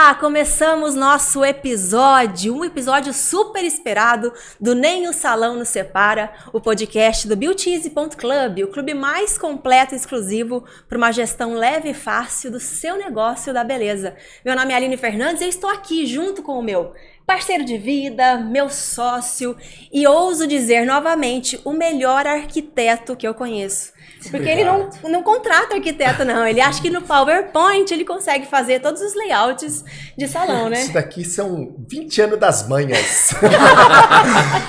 Olá, começamos nosso episódio, um episódio super esperado do Nem o Salão Nos Separa, o podcast do Beautease.club, o clube mais completo e exclusivo para uma gestão leve e fácil do seu negócio da beleza. Meu nome é Aline Fernandes e eu estou aqui junto com o meu parceiro de vida, meu sócio e ouso dizer novamente, o melhor arquiteto que eu conheço. Porque ele não contrata arquiteto, não. Ele acha que no PowerPoint ele consegue fazer todos os layouts de salão, né? Isso daqui são 20 anos das manhas.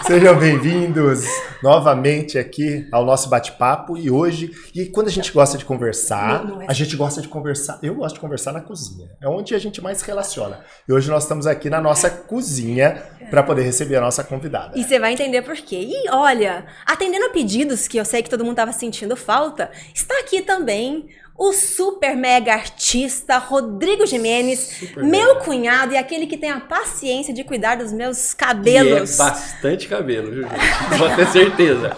Sejam bem-vindos novamente aqui ao nosso bate-papo. E quando a gente gosta de conversar, a gente gosta de conversar. Eu gosto de conversar na cozinha. É onde a gente mais se relaciona. E hoje nós estamos aqui na nossa cozinha para poder receber a nossa convidada. E você vai entender por quê. E olha, atendendo a pedidos que eu sei que todo mundo estava sentindo falta, está aqui também o super mega artista Rodrigo Gimenez, meu cunhado e aquele que tem a paciência de cuidar dos meus cabelos. E é bastante cabelo, viu, gente? Pode ter certeza.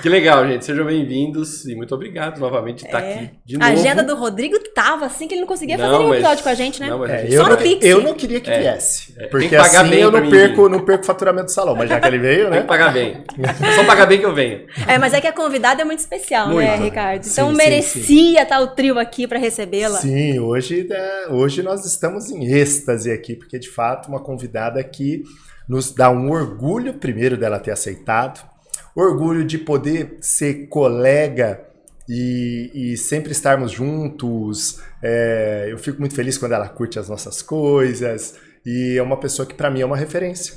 Que legal, gente. Sejam bem-vindos e muito obrigado novamente por estar aqui de novo. A agenda do Rodrigo tava assim que ele não conseguia fazer nenhum episódio com a gente, né? Só no Pix. Eu não queria que viesse. Porque assim eu não perco o faturamento do salão. Mas já que ele veio, né? Tem que pagar bem. Só pagar bem que eu venho. Mas é que a convidada é muito especial, muito, né, Ricardo? Então merecia estar o trio aqui para recebê-la. Sim, hoje nós estamos em êxtase aqui, porque de fato uma convidada que nos dá um orgulho, primeiro dela ter aceitado, orgulho de poder ser colega e sempre estarmos juntos. Eu fico muito feliz quando ela curte as nossas coisas e é uma pessoa que para mim é uma referência,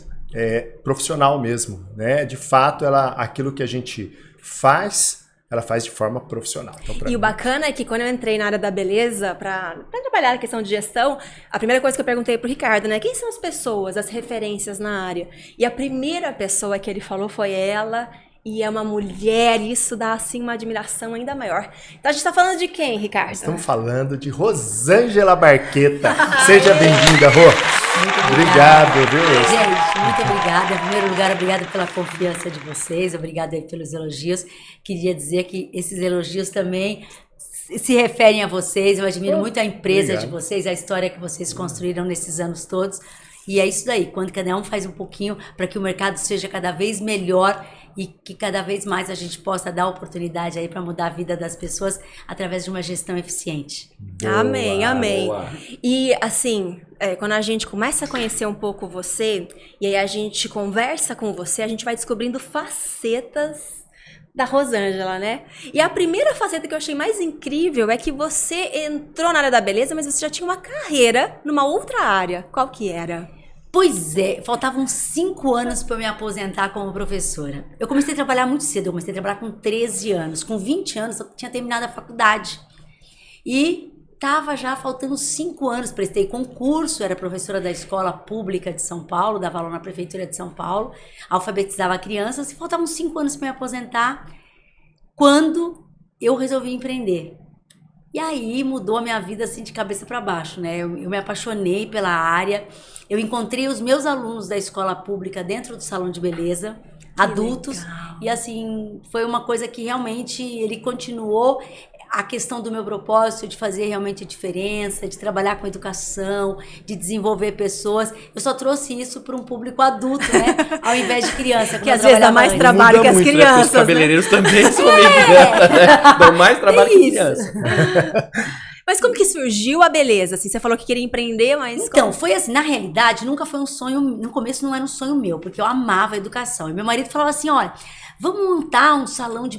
profissional mesmo, né? De fato, aquilo que a gente faz, ela faz de forma profissional. Então, o bacana é que quando eu entrei na área da beleza para trabalhar a questão de gestão, a primeira coisa que eu perguntei pro Ricardo, né? Quem são as pessoas, as referências na área? E a primeira pessoa que ele falou foi ela. E é uma mulher, e isso dá, assim, uma admiração ainda maior. Então, a gente tá falando de quem, Ricardo? Estamos falando de Rosângela Barqueta. Seja bem-vinda, Rô. Muito obrigado, viu? Gente, muito obrigada. Em primeiro lugar, obrigada pela confiança de vocês. Obrigada aí pelos elogios. Queria dizer que esses elogios também se referem a vocês. Eu admiro muito a empresa de vocês, a história que vocês construíram nesses anos todos. E é isso daí, quando cada um faz um pouquinho para que o mercado seja cada vez melhor e que cada vez mais a gente possa dar oportunidade aí para mudar a vida das pessoas através de uma gestão eficiente. Boa, amém. Boa. E assim, quando a gente começa a conhecer um pouco você, e aí a gente conversa com você, a gente vai descobrindo facetas da Rosângela, né? E a primeira faceta que eu achei mais incrível é que você entrou na área da beleza, mas você já tinha uma carreira numa outra área. Qual que era? Pois é, faltavam 5 anos para eu me aposentar como professora. Eu comecei a trabalhar muito cedo, eu comecei a trabalhar com 13 anos. Com 20 anos eu tinha terminado a faculdade. E estava já faltando 5 anos, prestei concurso, era professora da escola pública de São Paulo, dava aula na prefeitura de São Paulo, alfabetizava crianças, e faltavam 5 anos para me aposentar, quando eu resolvi empreender. E aí mudou a minha vida assim de cabeça para baixo, né? Eu me apaixonei pela área, eu encontrei os meus alunos da escola pública dentro do salão de beleza, adultos, e assim, foi uma coisa que realmente ele continuou a questão do meu propósito de fazer realmente a diferença, de trabalhar com educação, de desenvolver pessoas. Eu só trouxe isso para um público adulto, né? Ao invés de criança. Que às vezes dá mais trabalho que as crianças. Os cabeleireiros também são meio criança, né? Dão mais trabalho que criança. Mas como que surgiu a beleza? Assim, você falou que queria empreender, mas... Então, foi assim, na realidade, nunca foi um sonho, no começo não era um sonho meu, porque eu amava a educação. E meu marido falava assim, olha, vamos montar um salão de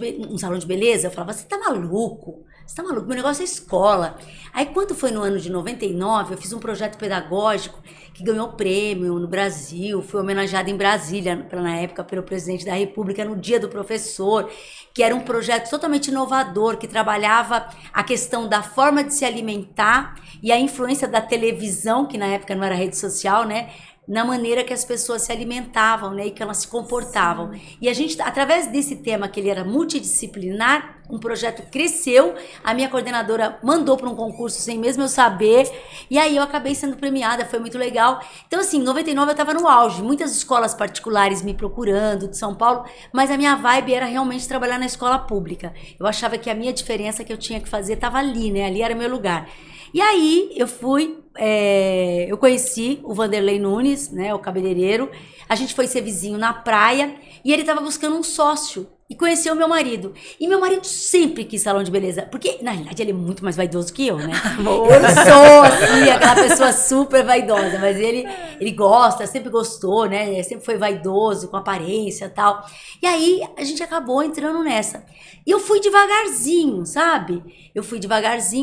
beleza? Eu falava, você tá maluco? Você tá maluco? Meu negócio é escola. Aí, quando foi no ano de 99, eu fiz um projeto pedagógico que ganhou prêmio no Brasil, foi homenageado em Brasília, na época, pelo presidente da República, no Dia do Professor, que era um projeto totalmente inovador, que trabalhava a questão da forma de se alimentar e a influência da televisão, que na época não era rede social, né? Na maneira que as pessoas se alimentavam, né, e que elas se comportavam. Sim. E a gente, através desse tema, que ele era multidisciplinar, um projeto cresceu, a minha coordenadora mandou para um concurso sem mesmo eu saber, e aí eu acabei sendo premiada, foi muito legal. Então, assim, em 99 eu estava no auge, muitas escolas particulares me procurando, de São Paulo, mas a minha vibe era realmente trabalhar na escola pública. Eu achava que a minha diferença que eu tinha que fazer estava ali, né, ali era meu lugar. E aí eu fui eu conheci o Vanderlei Nunes, né, o cabeleireiro. A gente foi ser vizinho na praia e ele estava buscando um sócio e conheceu o meu marido. E meu marido sempre quis salão de beleza, porque na realidade ele é muito mais vaidoso que eu, né? Eu sou assim, aquela pessoa super vaidosa, mas ele gosta, sempre gostou, né? Ele sempre foi vaidoso, com aparência e tal. E aí a gente acabou entrando nessa. E eu fui devagarzinho, sabe?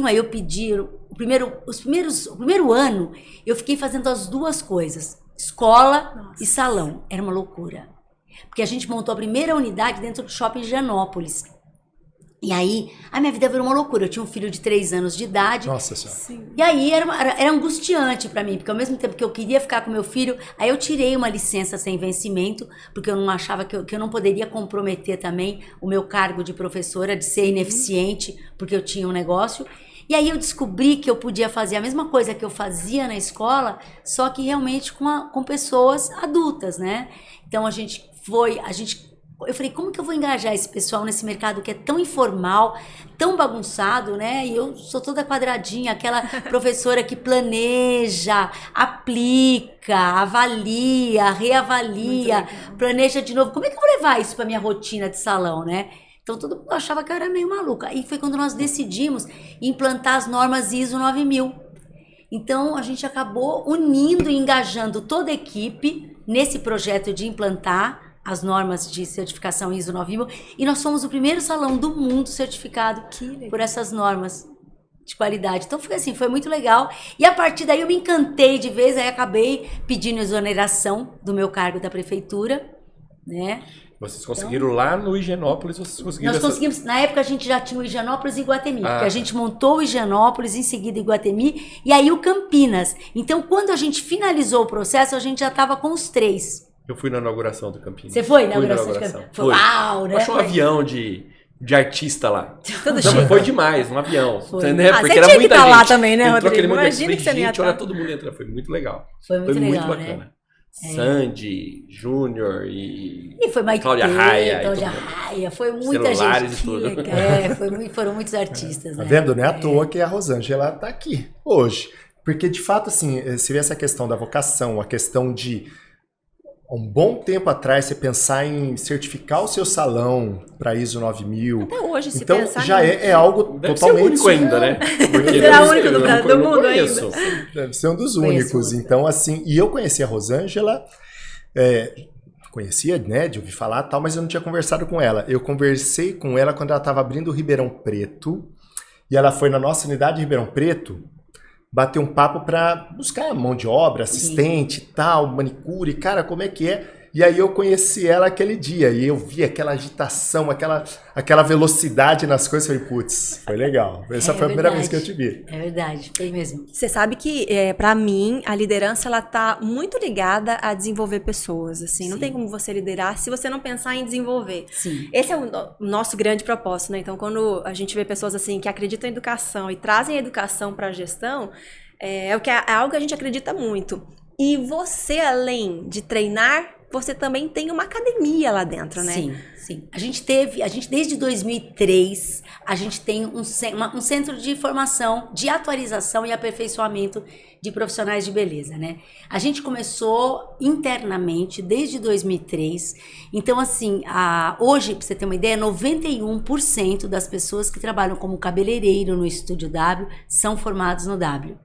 Aí eu pedi o primeiro ano, eu fiquei fazendo as duas coisas, escola e salão. Era uma loucura. Porque a gente montou a primeira unidade dentro do shopping Higienópolis. E aí, a minha vida virou uma loucura. Eu tinha um filho de 3 anos de idade. Nossa Senhora. Sim. E aí, era angustiante pra mim. Porque ao mesmo tempo que eu queria ficar com meu filho, aí eu tirei uma licença sem vencimento, porque eu não achava que eu não poderia comprometer também o meu cargo de professora, de ser ineficiente, porque eu tinha um negócio. E aí eu descobri que eu podia fazer a mesma coisa que eu fazia na escola, só que realmente com pessoas adultas, né? Então eu falei, como que eu vou engajar esse pessoal nesse mercado que é tão informal, tão bagunçado, né? E eu sou toda quadradinha, aquela professora que planeja, aplica, avalia, reavalia, planeja de novo. Como é que eu vou levar isso para minha rotina de salão, né? Então todo mundo achava que eu era meio maluca. E foi quando nós decidimos implantar as normas ISO 9000. Então a gente acabou unindo e engajando toda a equipe nesse projeto de implantar as normas de certificação ISO 9000. E nós fomos o primeiro salão do mundo certificado por essas normas de qualidade. Então foi assim, foi muito legal. E a partir daí eu me encantei de vez, aí acabei pedindo exoneração do meu cargo da prefeitura, né? Vocês conseguiram lá no Higienópolis, vocês conseguiram... Nós conseguimos, na época a gente já tinha o Higienópolis e Iguatemi, porque a gente montou o Higienópolis, em seguida Iguatemi, e aí o Campinas. Então, quando a gente finalizou o processo, a gente já estava com os 3. Eu fui na inauguração do Campinas. Você foi na inauguração do Campinas? Foi. Uau, né? Achou um avião de artista lá. Tudo Não, foi demais, um avião. Foi. Né? Ah, Porque você era tinha muita que estar lá gente. também, né, Entrou Rodrigo? aquele monte de Imagina que você não ia gente, olha, estar. todo mundo entra. Foi muito legal. Foi muito legal, bacana. né? Sandy, Júnior e foi Maite, Cláudia Raia. Cláudia Raia, foi muita celulares gente. e tudo. Foram muitos artistas, Tá né? vendo? Não é à toa que a Rosângela tá aqui hoje. Porque, de fato, assim, se vê essa questão da vocação, a questão de um bom tempo atrás você pensar em certificar o seu salão para ISO 9000. Até hoje, se então, pensar já nisso. é algo Deve totalmente ser o único ainda, né? Porque Será eu o único não- do eu não mundo conheço. ainda. Deve ser um dos Conheço únicos. outro. Então, assim, e eu conheci a Rosângela, conhecia, né, de ouvir falar tal, mas eu não tinha conversado com ela. Eu conversei com ela quando ela estava abrindo o Ribeirão Preto, e ela foi na nossa unidade de Ribeirão Preto bater um papo para buscar mão de obra, assistente, tal, manicure, cara, como é que é? E aí eu conheci ela aquele dia, e eu vi aquela agitação, aquela velocidade nas coisas, falei, putz, foi legal. Essa foi a primeira vez que eu te vi. É verdade, foi mesmo. Você sabe que, pra mim, a liderança, ela tá muito ligada a desenvolver pessoas, assim. Não Sim. tem como você liderar se você não pensar em desenvolver. Sim. Esse é o nosso grande propósito, né? Então, quando a gente vê pessoas, assim, que acreditam em educação e trazem a educação para a gestão, é algo que a gente acredita muito. E você, além de treinar, você também tem uma academia lá dentro, né? Sim, sim. A gente desde 2003, a gente tem um centro de formação, de atualização e aperfeiçoamento de profissionais de beleza, né? A gente começou internamente desde 2003. Então, assim, hoje, pra você ter uma ideia, 91% das pessoas que trabalham como cabeleireiro no Estúdio W são formados no W.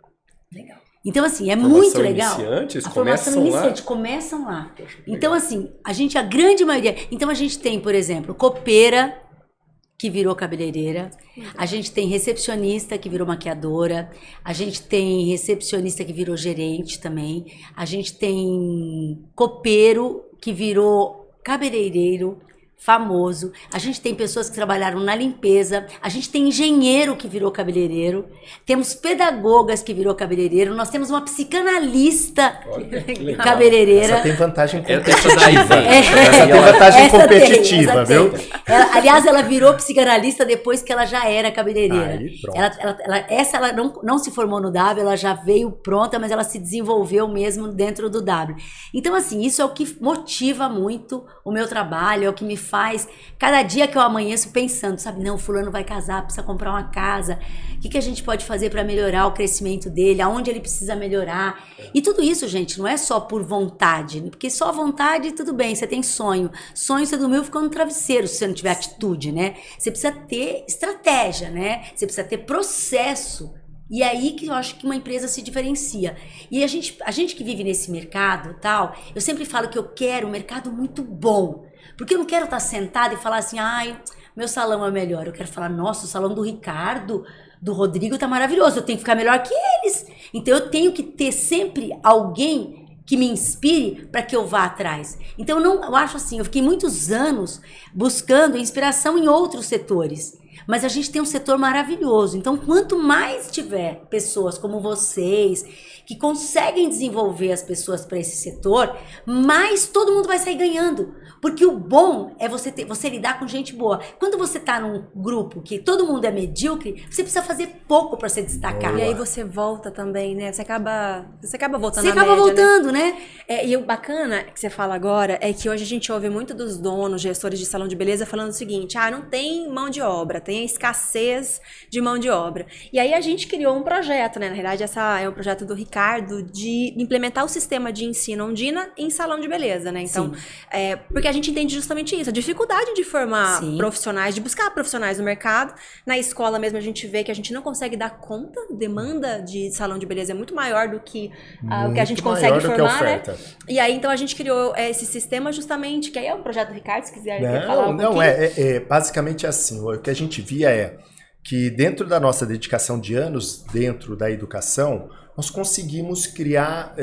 Legal. Então, assim, é Formação muito legal. iniciantes A formação começam lá? iniciante começam lá. Então, assim, a grande maioria... Então, a gente tem, por exemplo, copeira, que virou cabeleireira. A gente tem recepcionista, que virou maquiadora. A gente tem recepcionista, que virou gerente também. A gente tem copeiro, que virou cabeleireiro famoso. A gente tem pessoas que trabalharam na limpeza. A gente tem engenheiro que virou cabeleireiro. Temos pedagogas que virou cabeleireiro. Nós temos uma psicanalista Olha, que legal. cabeleireira. Essa tem vantagem Essa competitiva. daí, Essa tem vantagem Essa competitiva, tem, essa viu? tem. Aliás, ela virou psicanalista depois que ela já era cabeleireira. Aí, pronto. Ela não se formou no W, ela já veio pronta, mas ela se desenvolveu mesmo dentro do W. Então, assim, isso é o que motiva muito o meu trabalho, é o que me faz. Cada dia que eu amanheço pensando, sabe? Não, fulano vai casar, precisa comprar uma casa. O que a gente pode fazer para melhorar o crescimento dele? Aonde ele precisa melhorar? E tudo isso, gente, não é só por vontade. Porque só vontade, tudo bem, você tem sonho. Sonho, você dormiu, ficou no travesseiro, se você não tiver atitude, né? Você precisa ter estratégia, né? Você precisa ter processo. E é aí que eu acho que uma empresa se diferencia. E a gente que vive nesse mercado, tal, eu sempre falo que eu quero um mercado muito bom. Porque eu não quero estar sentada e falar assim, ai, meu salão é melhor. Eu quero falar, nossa, o salão do Ricardo, do Rodrigo tá maravilhoso, eu tenho que ficar melhor que eles. Então eu tenho que ter sempre alguém que me inspire para que eu vá atrás. Então eu acho assim, eu fiquei muitos anos buscando inspiração em outros setores. Mas a gente tem um setor maravilhoso. Então, quanto mais tiver pessoas como vocês, que conseguem desenvolver as pessoas para esse setor, mais todo mundo vai sair ganhando. Porque o bom é você lidar com gente boa. Quando você tá num grupo que todo mundo é medíocre, você precisa fazer pouco para se destacar. E aí você volta também, né? Você acaba voltando Você na acaba média, voltando, né? E o bacana que você fala agora é que hoje a gente ouve muito dos donos, gestores de salão de beleza falando o seguinte, não tem mão de obra, tem escassez de mão de obra. E aí a gente criou um projeto, né? Na realidade, essa é um projeto do Ricardo de implementar o sistema de ensino Ondina em salão de beleza, né? Então, porque a gente entende justamente isso, a dificuldade de formar profissionais, de buscar profissionais no mercado. Na escola mesmo a gente vê que a gente não consegue dar conta, demanda de salão de beleza é muito maior do que o que a gente consegue formar, né? E aí, então, a gente criou esse sistema justamente, que aí é o projeto do Ricardo, se quiser falar um pouquinho. Não, basicamente assim, o que a gente via é que dentro da nossa dedicação de anos, dentro da educação, nós conseguimos criar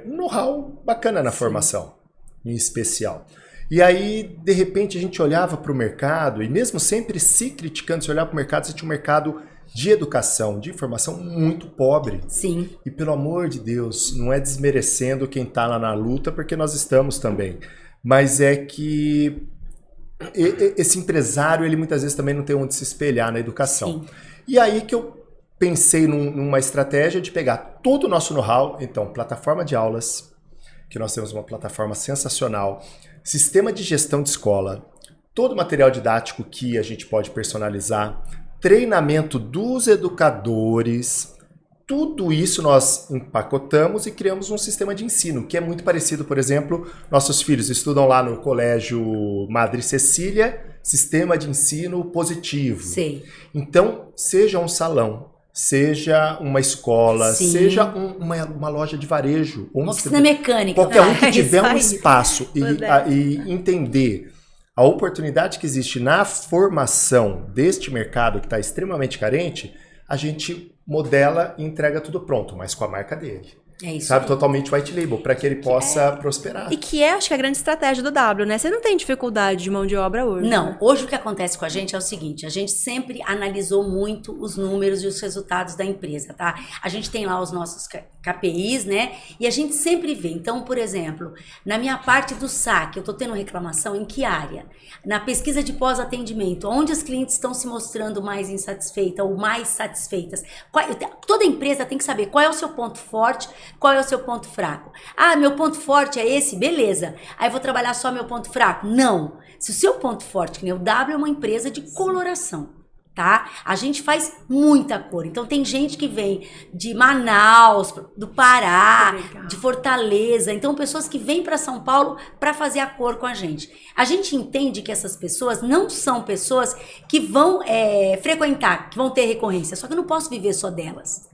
um know-how bacana na formação, em especial. E aí, de repente, a gente olhava para o mercado, e mesmo sempre se criticando, se olhava para o mercado, você tinha um mercado de educação, de informação muito pobre. Sim. E pelo amor de Deus, não é desmerecendo quem está lá na luta, porque nós estamos também. Mas é que esse empresário, ele muitas vezes também não tem onde se espelhar na educação. Sim. E aí que eu pensei numa estratégia de pegar todo o nosso know-how, então, plataforma de aulas, que nós temos uma plataforma sensacional, sistema de gestão de escola, todo o material didático que a gente pode personalizar, treinamento dos educadores, tudo isso nós empacotamos e criamos um sistema de ensino, que é muito parecido, por exemplo, nossos filhos estudam lá no Colégio Madre Cecília, sistema de ensino positivo. Sim. Então, seja um salão, seja uma escola, seja uma loja de varejo. Uma oficina mecânica. Qualquer um que tiver um espaço e entender a oportunidade que existe na formação deste mercado que está extremamente carente, a gente modela e entrega tudo pronto, mas com a marca dele. É isso. Sabe, totalmente white label, para que ele possa prosperar. E que acho que é a grande estratégia do W, né? Você não tem dificuldade de mão de obra hoje. Não, né? Hoje o que acontece com a gente é o seguinte, a gente sempre analisou muito os números e os resultados da empresa, tá? A gente tem lá os nossos KPIs, né? E a gente sempre vê. Então, por exemplo, na minha parte do saque, eu tô tendo reclamação em que área? Na pesquisa de pós-atendimento, onde os clientes estão se mostrando mais insatisfeitas ou mais satisfeitas? Toda empresa tem que saber qual é o seu ponto forte, qual é o seu ponto fraco. Meu ponto forte é esse? Beleza. Aí eu vou trabalhar só meu ponto fraco? Não. Se o seu ponto forte, que nem o W, é uma empresa de coloração, tá? A gente faz muita cor. Então tem gente que vem de Manaus, do Pará, de Fortaleza. Então pessoas que vêm para São Paulo para fazer a cor com a gente. A gente entende que essas pessoas não são pessoas que vão frequentar, que vão ter recorrência. Só que eu não posso viver só delas.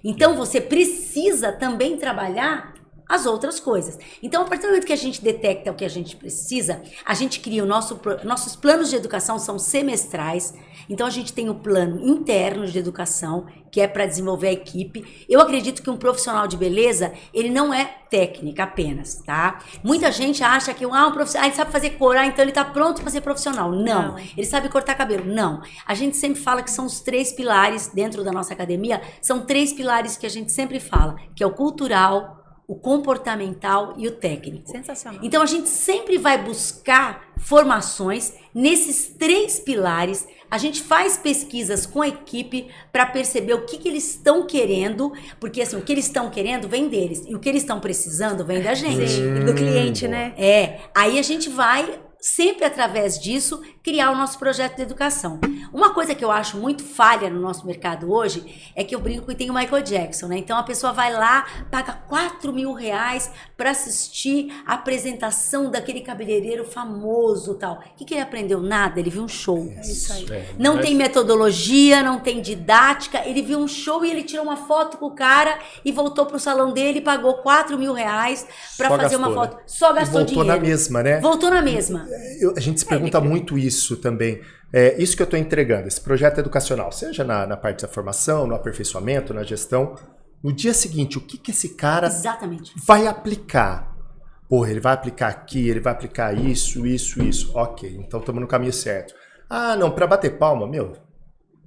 Então você precisa também trabalhar as outras coisas. Então, a partir do momento que a gente detecta o que a gente precisa, a gente cria nossos planos de educação são semestrais. Então, a gente tem o plano interno de educação, que é para desenvolver a equipe. Eu acredito que um profissional de beleza, ele não é técnica apenas, tá? Muita gente acha que um profissional, ele sabe fazer cor, então ele tá pronto para ser profissional. Não. Ele sabe cortar cabelo. Não. A gente sempre fala que são os 3 pilares dentro da nossa academia, são 3 pilares que a gente sempre fala, que é o cultural, o comportamental e o técnico. Sensacional. Então a gente sempre vai buscar formações nesses 3 pilares. A gente faz pesquisas com a equipe para perceber o que eles estão querendo, porque assim, o que eles estão querendo vem deles e o que eles estão precisando vem da gente. Sim, do cliente, né? Aí a gente vai sempre através disso, criar o nosso projeto de educação. Uma coisa que eu acho muito falha no nosso mercado hoje é que eu brinco que tem o Michael Jackson, né? Então a pessoa vai lá, paga R$4.000 para assistir a apresentação daquele cabeleireiro famoso e tal. O que ele aprendeu? Nada, ele viu um show. É isso aí. Não tem metodologia, não tem didática, ele viu um show e ele tirou uma foto com o cara e voltou pro salão dele e pagou R$4.000 para Só fazer uma gastou, foto. Só gastou Voltou dinheiro. na mesma, né? Voltou na mesma. A gente se pergunta muito isso também. Isso que eu estou entregando, esse projeto educacional, seja na parte da formação, no aperfeiçoamento, na gestão, no dia seguinte, o que esse cara Exatamente. vai aplicar? Porra, ele vai aplicar aqui, ele vai aplicar isso. Ok, então estamos no caminho certo. Ah, não, para bater palma, meu...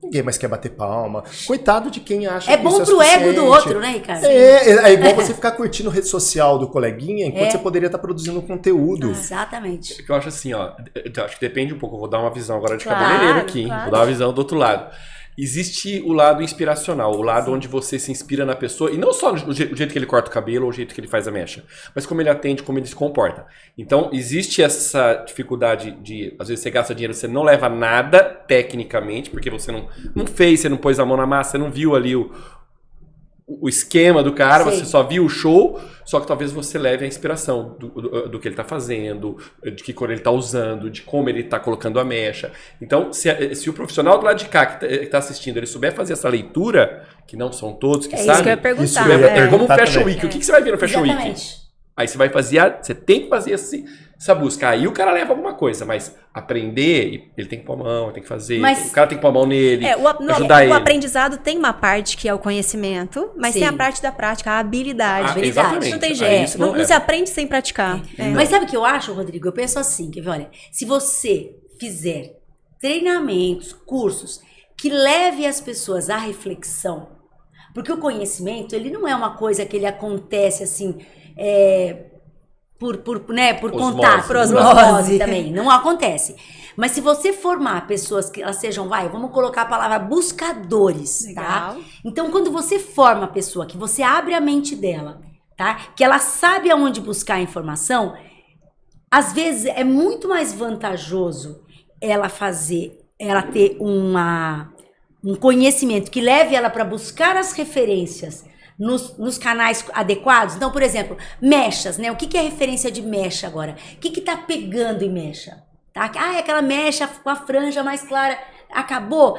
Ninguém mais quer bater palma. Coitado de quem acha É que bom isso é pro ego do suficiente. outro, né, Ricardo? É igual você ficar curtindo rede social do coleguinha enquanto você poderia estar produzindo conteúdo. Exatamente. Eu acho assim, ó, eu acho que depende um pouco, eu vou dar uma visão agora de Claro, cabeleireiro aqui, hein? claro. Vou dar uma visão do outro lado. Existe o lado inspiracional, o lado onde você se inspira na pessoa, e não só o jeito que ele corta o cabelo ou o jeito que ele faz a mecha, mas como ele atende, como ele se comporta. Então, existe essa dificuldade de, às vezes você gasta dinheiro, você não leva nada tecnicamente, porque você não fez, você não pôs a mão na massa, você não viu ali o esquema do cara, Sei. você só viu o show, só que talvez você leve a inspiração do que ele tá fazendo, de que cor ele tá usando, de como ele tá colocando a mecha. Então, se o profissional do lado de cá que tá assistindo, ele souber fazer essa leitura, que não são todos que É isso sabem, que eu ia perguntar. isso eu ia é como um perguntar Fashion também. Week. O que você vai ver no Fashion Week? Exatamente. Aí você vai fazer, você tem que fazer essa busca. Aí o cara leva alguma coisa, mas aprender, ele tem que pôr a mão, ele tem que fazer, Mas- o cara tem que pôr a mão nele, ajudar o ele. aprendizado tem uma parte que é o conhecimento, mas Sim. tem a parte da prática, a habilidade. Ah, exatamente. Não tem Aí jeito. isso Não se aprende sem praticar. É. Mas sabe o que eu acho, Rodrigo? Eu penso assim, quer ver? Olha, se você fizer treinamentos, cursos que leve as pessoas à reflexão, porque o conhecimento, ele não é uma coisa que ele acontece assim, por Osmose. contato, Por osmose. também, não acontece. Mas se você formar pessoas que elas sejam, vamos colocar a palavra buscadores, tá? Legal. Então, quando você forma a pessoa, que você abre a mente dela, tá? Que ela sabe aonde buscar a informação, às vezes é muito mais vantajoso ela ter um conhecimento que leve ela para buscar as referências nos canais adequados. Então, por exemplo, mechas, né? O que é referência de mecha agora? O que tá pegando em mecha? Tá? É aquela mecha com a franja mais clara. Acabou?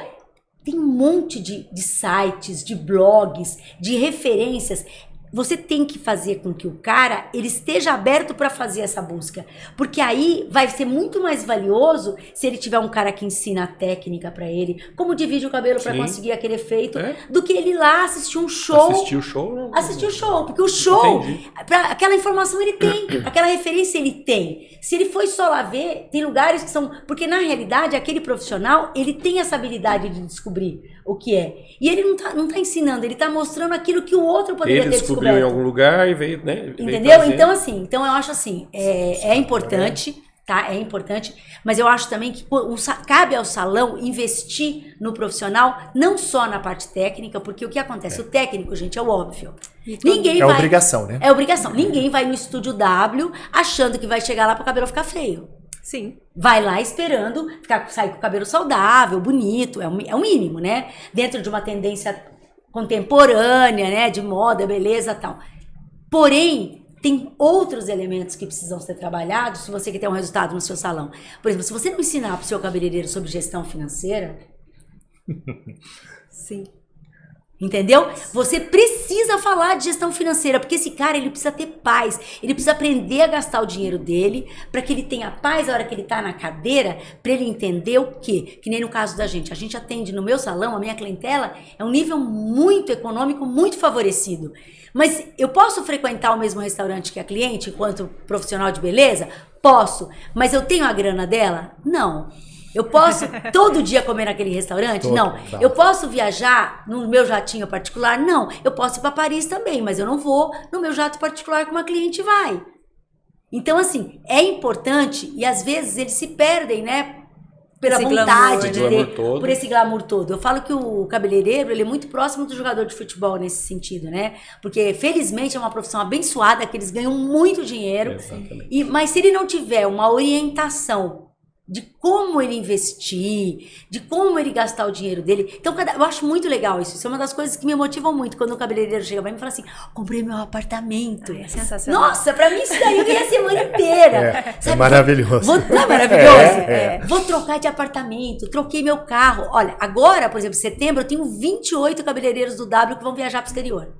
Tem um monte de sites, de blogs, de referências. Você tem que fazer com que o cara ele esteja aberto para fazer essa busca, porque aí vai ser muito mais valioso se ele tiver um cara que ensina a técnica para ele, como divide o cabelo para Sim. conseguir aquele efeito, É. do que ele ir lá assistir um show. Assistir o show, não. Assistir o show, porque o show, Entendi. aquela informação ele tem, aquela referência ele tem. Se ele foi só lá ver, tem lugares que são... Porque na realidade, aquele profissional, ele tem essa habilidade de descobrir o que é. E ele não tá ensinando, ele tá mostrando aquilo que o outro poderia Ele ter descobriu descoberto. em algum lugar e veio, né? veio Entendeu? trazer. Então eu acho assim, é importante, tá? É importante, mas eu acho também que cabe ao salão investir no profissional, não só na parte técnica, porque o que acontece? O técnico, gente, é o óbvio. Ninguém É vai... obrigação, né? É obrigação. Ninguém vai no estúdio W achando que vai chegar lá para o cabelo ficar feio. Sim. Vai lá esperando sair com o cabelo saudável, bonito, é o mínimo, né? Dentro de uma tendência contemporânea, né? De moda, beleza e tal. Porém, tem outros elementos que precisam ser trabalhados se você quer ter um resultado no seu salão. Por exemplo, se você não ensinar para o seu cabeleireiro sobre gestão financeira, Sim. entendeu? Você precisa falar de gestão financeira, porque esse cara, ele precisa ter paz, ele precisa aprender a gastar o dinheiro dele, para que ele tenha paz na hora que ele tá na cadeira, para ele entender o quê? Que nem no caso da gente, a gente atende no meu salão, a minha clientela é um nível muito econômico, muito favorecido. Mas eu posso frequentar o mesmo restaurante que a cliente, enquanto profissional de beleza? Posso. Mas eu tenho a grana dela? Não. Eu posso todo dia comer naquele restaurante? Não. Eu posso viajar no meu jatinho particular? Não. Eu posso ir para Paris também, mas eu não vou no meu jato particular que uma cliente vai. Então, assim, é importante e às vezes eles se perdem, né? pela Esse vontade glamour, de né? ter, Todo. por esse glamour todo. Eu falo que o cabeleireiro, ele é muito próximo do jogador de futebol nesse sentido, né? Porque, felizmente, é uma profissão abençoada, que eles ganham muito dinheiro. Exatamente. Mas se ele não tiver uma orientação de como ele investir, de como ele gastar o dinheiro dele. Então, eu acho muito legal isso. Isso é uma das coisas que me motivam muito. Quando o cabeleireiro chega pra mim e fala assim, comprei meu apartamento. É sensacional. Nossa, pra mim isso daí eu ganhei a semana inteira. É maravilhoso. Não é maravilhoso? É. Vou trocar de apartamento, troquei meu carro. Olha, agora, por exemplo, em setembro, eu tenho 28 cabeleireiros do W que vão viajar pro exterior.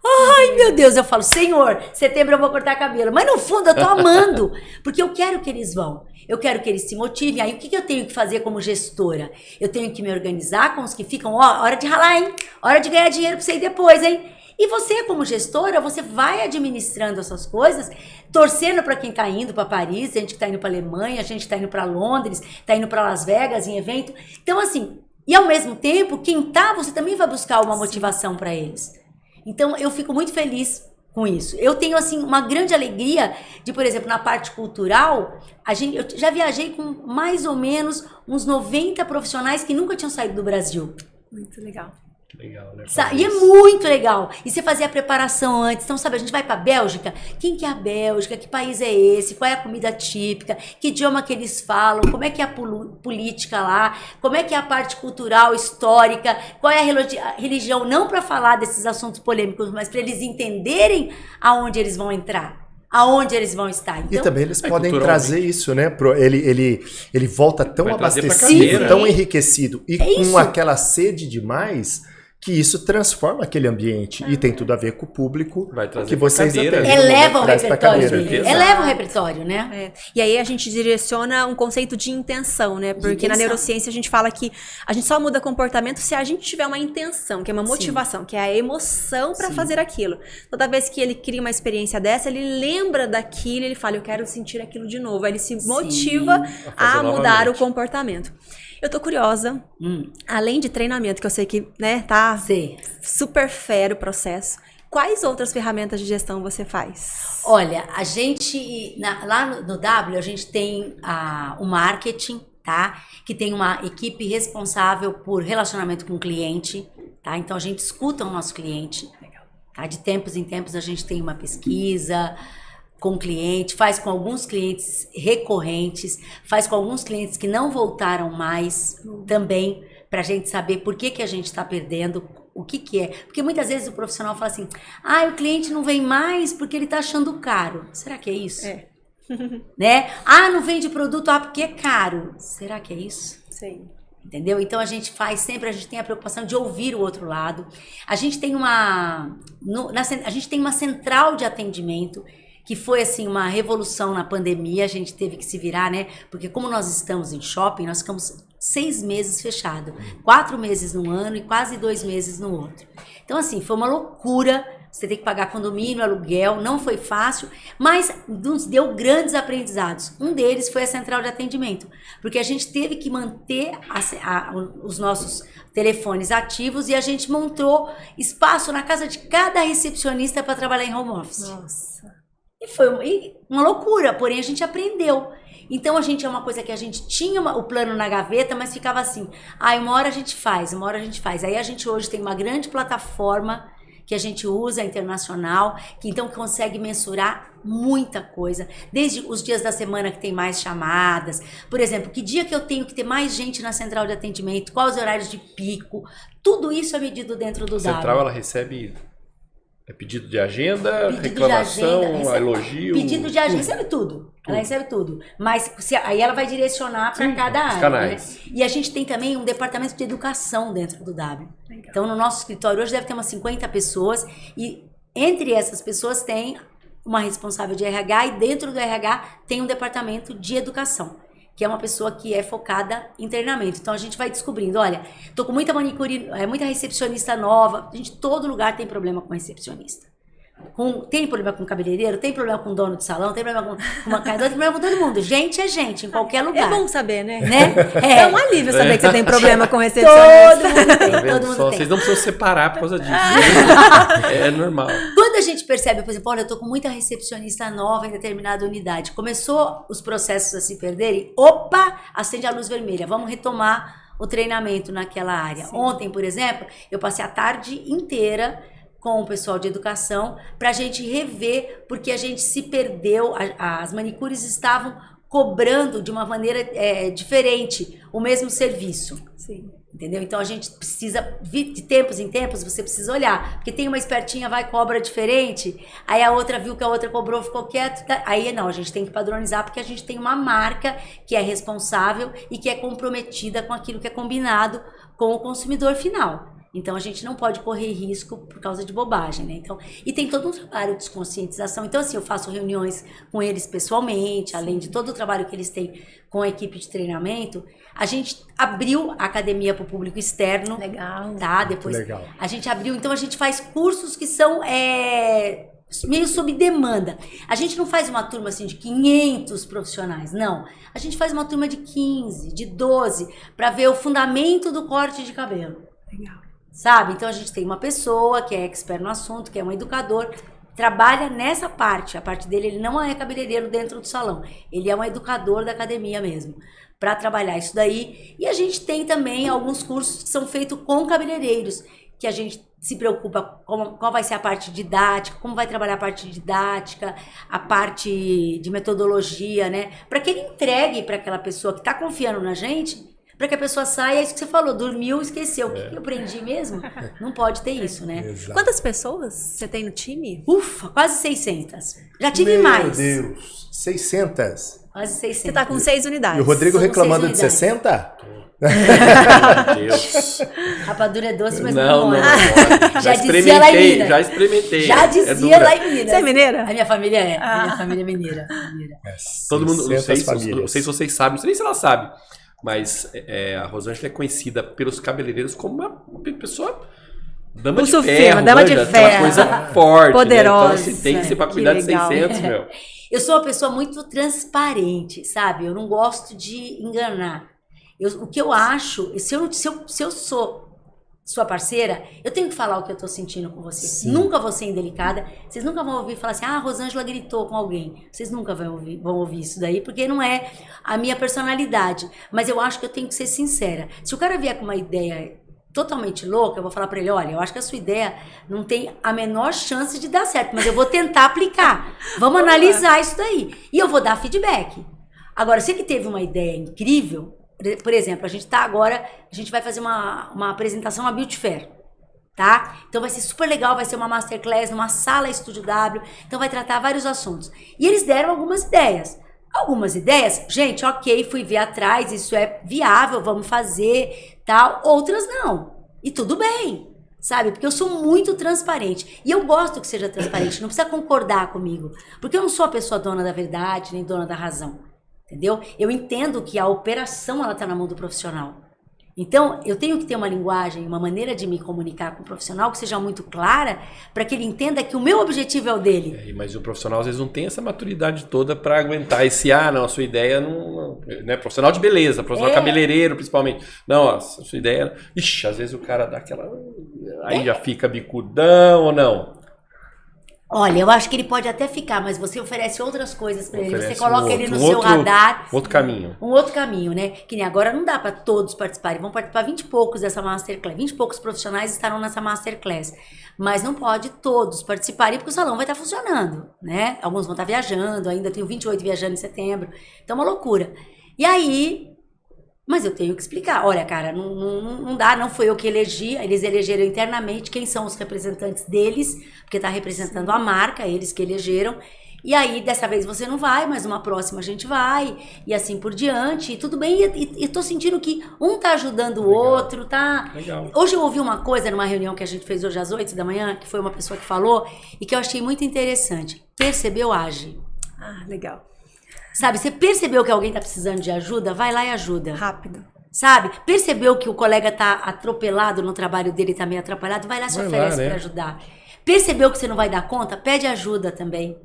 Ai, meu Deus, eu falo, Senhor, setembro eu vou cortar cabelo. Mas no fundo eu tô amando, porque eu quero que eles vão. Eu quero que eles se motivem. Aí o que eu tenho que fazer como gestora? Eu tenho que me organizar com os que ficam, ó, hora de ralar, hein? Hora de ganhar dinheiro pra você ir depois, hein? E você, como gestora, você vai administrando essas coisas, torcendo para quem tá indo para Paris, gente que tá indo para Alemanha, a gente tá indo para Londres, tá indo para Las Vegas em evento. Então, assim, e ao mesmo tempo, quem tá, você também vai buscar uma motivação para eles. Então, eu fico muito feliz com isso. Eu tenho, assim, uma grande alegria de, por exemplo, na parte cultural, eu já viajei com mais ou menos uns 90 profissionais que nunca tinham saído do Brasil. Muito legal. Legal, né? E é muito legal. E você fazia a preparação antes. Então, sabe, a gente vai pra Bélgica. Quem que é a Bélgica? Que país é esse? Qual é a comida típica? Que idioma que eles falam? Como é que é a política lá? Como é que é a parte cultural, histórica? Qual é a religião? Não para falar desses assuntos polêmicos, mas para eles entenderem aonde eles vão entrar. Aonde eles vão estar. Então, e também eles podem trazer isso, né? Ele volta tão Vai trazer pra abastecido, cadeira. tão enriquecido e com isso. aquela sede demais que isso transforma aquele ambiente. E tem tudo a ver com o público Vai trazer que pra vocês cadeira. atendem. eleva o Traz pra repertório cadeira. dele. Exato. Eleva o repertório, né? É. E aí a gente direciona um conceito de intenção, né? Porque na intenção. neurociência a gente fala que a gente só muda comportamento se a gente tiver uma intenção, que é uma motivação, que é a emoção para fazer aquilo. Toda vez que ele cria uma experiência dessa, ele lembra daquilo, ele fala, eu quero sentir aquilo de novo. Aí ele se motiva a fazer mudar o novamente. comportamento. Eu tô curiosa, além de treinamento, que eu sei que, né, tá Sim. super fera o processo, quais outras ferramentas de gestão você faz? Olha, a gente, lá no W, a gente tem o marketing, tá? Que tem uma equipe responsável por relacionamento com o cliente, tá? Então a gente escuta o nosso cliente, tá? De tempos em tempos a gente tem uma pesquisa com o cliente, faz com alguns clientes recorrentes, faz com alguns clientes que não voltaram mais também, pra gente saber por que a gente tá perdendo, o que é. Porque muitas vezes o profissional fala assim, o cliente não vem mais porque ele tá achando caro. Será que é isso? É. Né? Não vende produto porque é caro. Será que é isso? Sim. Entendeu? Então a gente tem a preocupação de ouvir o outro lado. A gente tem a gente tem uma central de atendimento que foi assim uma revolução na pandemia, a gente teve que se virar, né? Porque como nós estamos em shopping, nós ficamos 6 meses fechado, 4 meses num ano e quase 2 meses no outro. Então assim, foi uma loucura, você tem que pagar condomínio, aluguel, não foi fácil, mas nos deu grandes aprendizados. Um deles foi a central de atendimento, porque a gente teve que manter os nossos telefones ativos e a gente montou espaço na casa de cada recepcionista para trabalhar em home office. Nossa. E foi uma loucura, porém a gente aprendeu. Então é uma coisa que a gente tinha o plano na gaveta, mas ficava assim, uma hora a gente faz, uma hora a gente faz. Aí a gente hoje tem uma grande plataforma que a gente usa, internacional, que então consegue mensurar muita coisa. Desde os dias da semana que tem mais chamadas, por exemplo, que dia que eu tenho que ter mais gente na central de atendimento, quais os horários de pico, tudo isso é medido dentro do A central, W. ela recebe pedido de agenda, Pedido reclamação, de agenda, elogio. Pedido de agenda, recebe tudo. Ela recebe tudo. Mas aí ela vai direcionar para cada área. canais. Né? E a gente tem também um departamento de educação dentro do W. Legal. Então, no nosso escritório hoje deve ter umas 50 pessoas. E entre essas pessoas tem uma responsável de RH. E dentro do RH tem um departamento de educação, que é uma pessoa que é focada em treinamento. Então a gente vai descobrindo, olha, tô com muita manicure, muita recepcionista nova. A gente, todo lugar tem problema com recepcionista. Tem problema com cabeleireiro, tem problema com dono de salão, tem problema com maquiador, tem problema com todo mundo. Gente é gente, em qualquer lugar. É bom saber, né? É um alívio saber que você tem problema com Todo recepcionista. mundo tem, Tá vendo todo mundo só? tem. Vocês não precisam separar por causa disso. É normal. Quando Quando a gente percebe, por exemplo, olha, eu tô com muita recepcionista nova em determinada unidade, começou os processos a se perderem, opa, acende a luz vermelha, vamos retomar o treinamento naquela área. Sim. Ontem, por exemplo, eu passei a tarde inteira com o pessoal de educação para a gente rever, porque a gente se perdeu, as manicures estavam cobrando de uma maneira diferente o mesmo serviço. Sim. Entendeu? Então a gente precisa, de tempos em tempos, você precisa olhar. Porque tem uma espertinha, vai, cobra diferente, aí a outra viu que a outra cobrou, ficou quieta. Aí não, a gente tem que padronizar, porque a gente tem uma marca que é responsável e que é comprometida com aquilo que é combinado com o consumidor final. Então a gente não pode correr risco por causa de bobagem, né? Então, e tem todo um trabalho de conscientização. Então, assim, eu faço reuniões com eles pessoalmente, além de todo o trabalho que eles têm com a equipe de treinamento. A gente abriu a academia para o público externo. Legal. Tá? Depois legal. a gente abriu, então a gente faz cursos que são meio sob demanda. A gente não faz uma turma assim de 500 profissionais, não. A gente faz uma turma de 15, de 12, para ver o fundamento do corte de cabelo. Legal. Sabe? Então a gente tem uma pessoa que é expert no assunto, que é um educador, trabalha nessa parte. A parte dele, ele não é cabeleireiro dentro do salão. Ele é um educador da academia mesmo, para trabalhar isso daí. E a gente tem também alguns cursos que são feitos com cabeleireiros, que a gente se preocupa qual vai ser a parte didática, como vai trabalhar a parte didática, a parte de metodologia, né? Para que ele entregue para aquela pessoa que está confiando na gente, para que a pessoa saia, é isso que você falou, dormiu, esqueceu. O que eu aprendi mesmo? Não pode ter isso, né? Exato. Quantas pessoas você tem no time? Ufa, quase 600. Já tive Meu mais. Deus, 600. Quase 600. Você tá com 6 unidades. E o Rodrigo Somos reclamando de 6 60? Meu Deus. Rapadura é doce, mas Não, não, não, é. não. Já Já dizia lá em experimentei, Minas. já experimentei. Já É dizia dura. lá em Minas. Você é mineira? A minha família é. A Ah. minha família é mineira. Todo mundo, não 600 sei, não sei se vocês sabem, não sei nem se ela sabe, mas a Rosângela é conhecida pelos cabeleireiros como uma pessoa dama Pulso de ferro, firme, dama de manja, ferro. aquela coisa forte, Poderosa. né? Então, assim, tem que ser pra Que cuidar de legal. 600, meu. Eu sou uma pessoa muito transparente, sabe? Eu não gosto de enganar. O que eu acho, se eu sou sua parceira, eu tenho que falar o que eu tô sentindo com você. Sim. Nunca vou ser indelicada. Vocês nunca vão ouvir falar assim, a Rosângela gritou com alguém. Vocês nunca vão ouvir isso daí, porque não é a minha personalidade. Mas eu acho que eu tenho que ser sincera. Se o cara vier com uma ideia totalmente louca, eu vou falar pra ele, olha, eu acho que a sua ideia não tem a menor chance de dar certo, mas eu vou tentar aplicar. Vamos analisar isso daí. E eu vou dar feedback. Agora, se ele teve uma ideia incrível, por exemplo, a gente vai fazer uma apresentação na Beauty Fair, tá? Então vai ser super legal, vai ser uma masterclass numa sala Estúdio W, então vai tratar vários assuntos. E eles deram algumas ideias. Algumas ideias, gente, ok, fui ver atrás, isso é viável, vamos fazer, tal. Outras não. E tudo bem, sabe? Porque eu sou muito transparente. E eu gosto que seja transparente, não precisa concordar comigo. Porque eu não sou a pessoa dona da verdade, nem dona da razão. Entendeu? Eu entendo que a operação, ela tá na mão do profissional. Então, eu tenho que ter uma linguagem, uma maneira de me comunicar com o profissional que seja muito clara, para que ele entenda que o meu objetivo é o dele. Mas o profissional às vezes não tem essa maturidade toda pra aguentar esse, não, a sua ideia não, né? Profissional de beleza, profissional cabeleireiro principalmente. Não, a sua ideia, ixi, às vezes o cara dá aquela, aí já fica bicudão ou não? Olha, eu acho que ele pode até ficar, mas você oferece outras coisas para ele. Você Oferece coloca um ele no outro- seu outro- radar. Outro caminho. Um outro caminho, né? Que nem agora não dá para todos participarem. Vão participar 20 e poucos dessa Masterclass. 20 e poucos profissionais estarão nessa Masterclass. Mas não pode todos participarem, porque o salão vai estar funcionando, né? Alguns vão estar viajando, ainda tenho 28 viajando em setembro. Então é uma loucura. E aí... Mas eu tenho que explicar. Olha, cara, não dá, não foi eu que elegi. Eles elegeram internamente quem são os representantes deles, porque está representando a marca, eles que elegeram. E aí, dessa vez você não vai, mas uma próxima a gente vai, e assim por diante, e tudo bem. E tô sentindo que um tá ajudando o outro, tá... Legal. Hoje eu ouvi uma coisa numa reunião que a gente fez hoje às 8 da manhã, que foi uma pessoa que falou, e que eu achei muito interessante. Percebeu, age. Ah, legal. Sabe, você percebeu que alguém tá precisando de ajuda? Vai lá e ajuda. Rápido. Sabe? Percebeu que o colega tá atropelado no trabalho dele, tá meio atrapalhado? Vai lá, se Vai oferece lá, né? pra ajudar. Percebeu que você não vai dar conta? Pede ajuda também.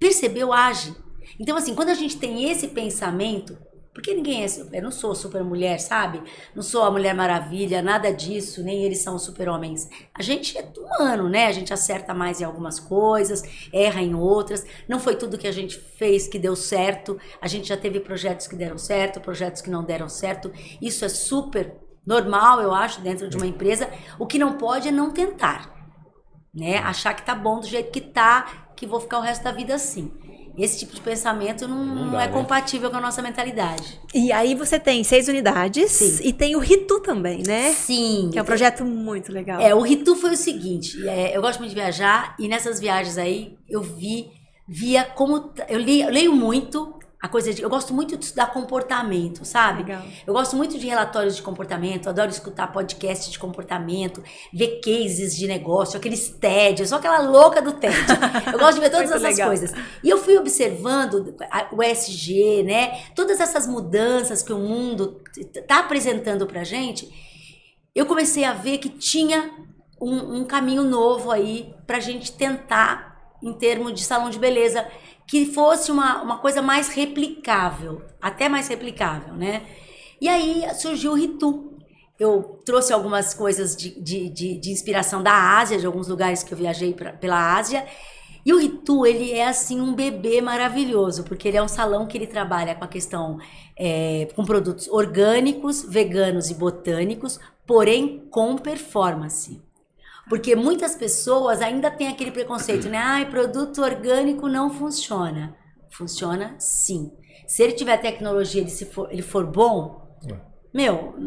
Percebeu, age. Então, assim, quando a gente tem esse pensamento, Porque ninguém eu não sou super mulher, sabe? Não sou a Mulher Maravilha, nada disso, nem eles são super-homens. A gente é humano, né? A gente acerta mais em algumas coisas, erra em outras. Não foi tudo que a gente fez que deu certo. A gente já teve projetos que deram certo, projetos que não deram certo. Isso é super normal, eu acho, dentro de uma empresa. O que não pode é não tentar, né? Achar que tá bom do jeito que tá, que vou ficar o resto da vida assim. Esse tipo de pensamento não é compatível com a nossa mentalidade. E aí você tem 6 unidades. Sim. E tem o Ritu também, né? Sim. Que é um projeto muito legal. O Ritu foi o seguinte, eu gosto muito de viajar e nessas viagens aí eu via como... Eu leio muito a coisa de... Eu gosto muito de estudar comportamento, sabe? Legal. Eu gosto muito de relatórios de comportamento, adoro escutar podcasts de comportamento, ver cases de negócio, aqueles TED, eu sou aquela louca do TED. Eu gosto de ver todas essas coisas. E eu fui observando o ESG, né? Todas essas mudanças que o mundo está apresentando pra gente, eu comecei a ver que tinha um caminho novo aí pra gente tentar, em termos de salão de beleza, que fosse uma coisa mais replicável, até mais replicável, né? E aí surgiu o Ritu. Eu trouxe algumas coisas de inspiração da Ásia, de alguns lugares que eu viajei pela Ásia. E o Ritu, ele é assim um bebê maravilhoso, porque ele é um salão que ele trabalha com a questão, com produtos orgânicos, veganos e botânicos, porém com performance. Porque muitas pessoas ainda têm aquele preconceito, né? Produto orgânico não funciona. Funciona sim. Se ele tiver tecnologia, ele for bom,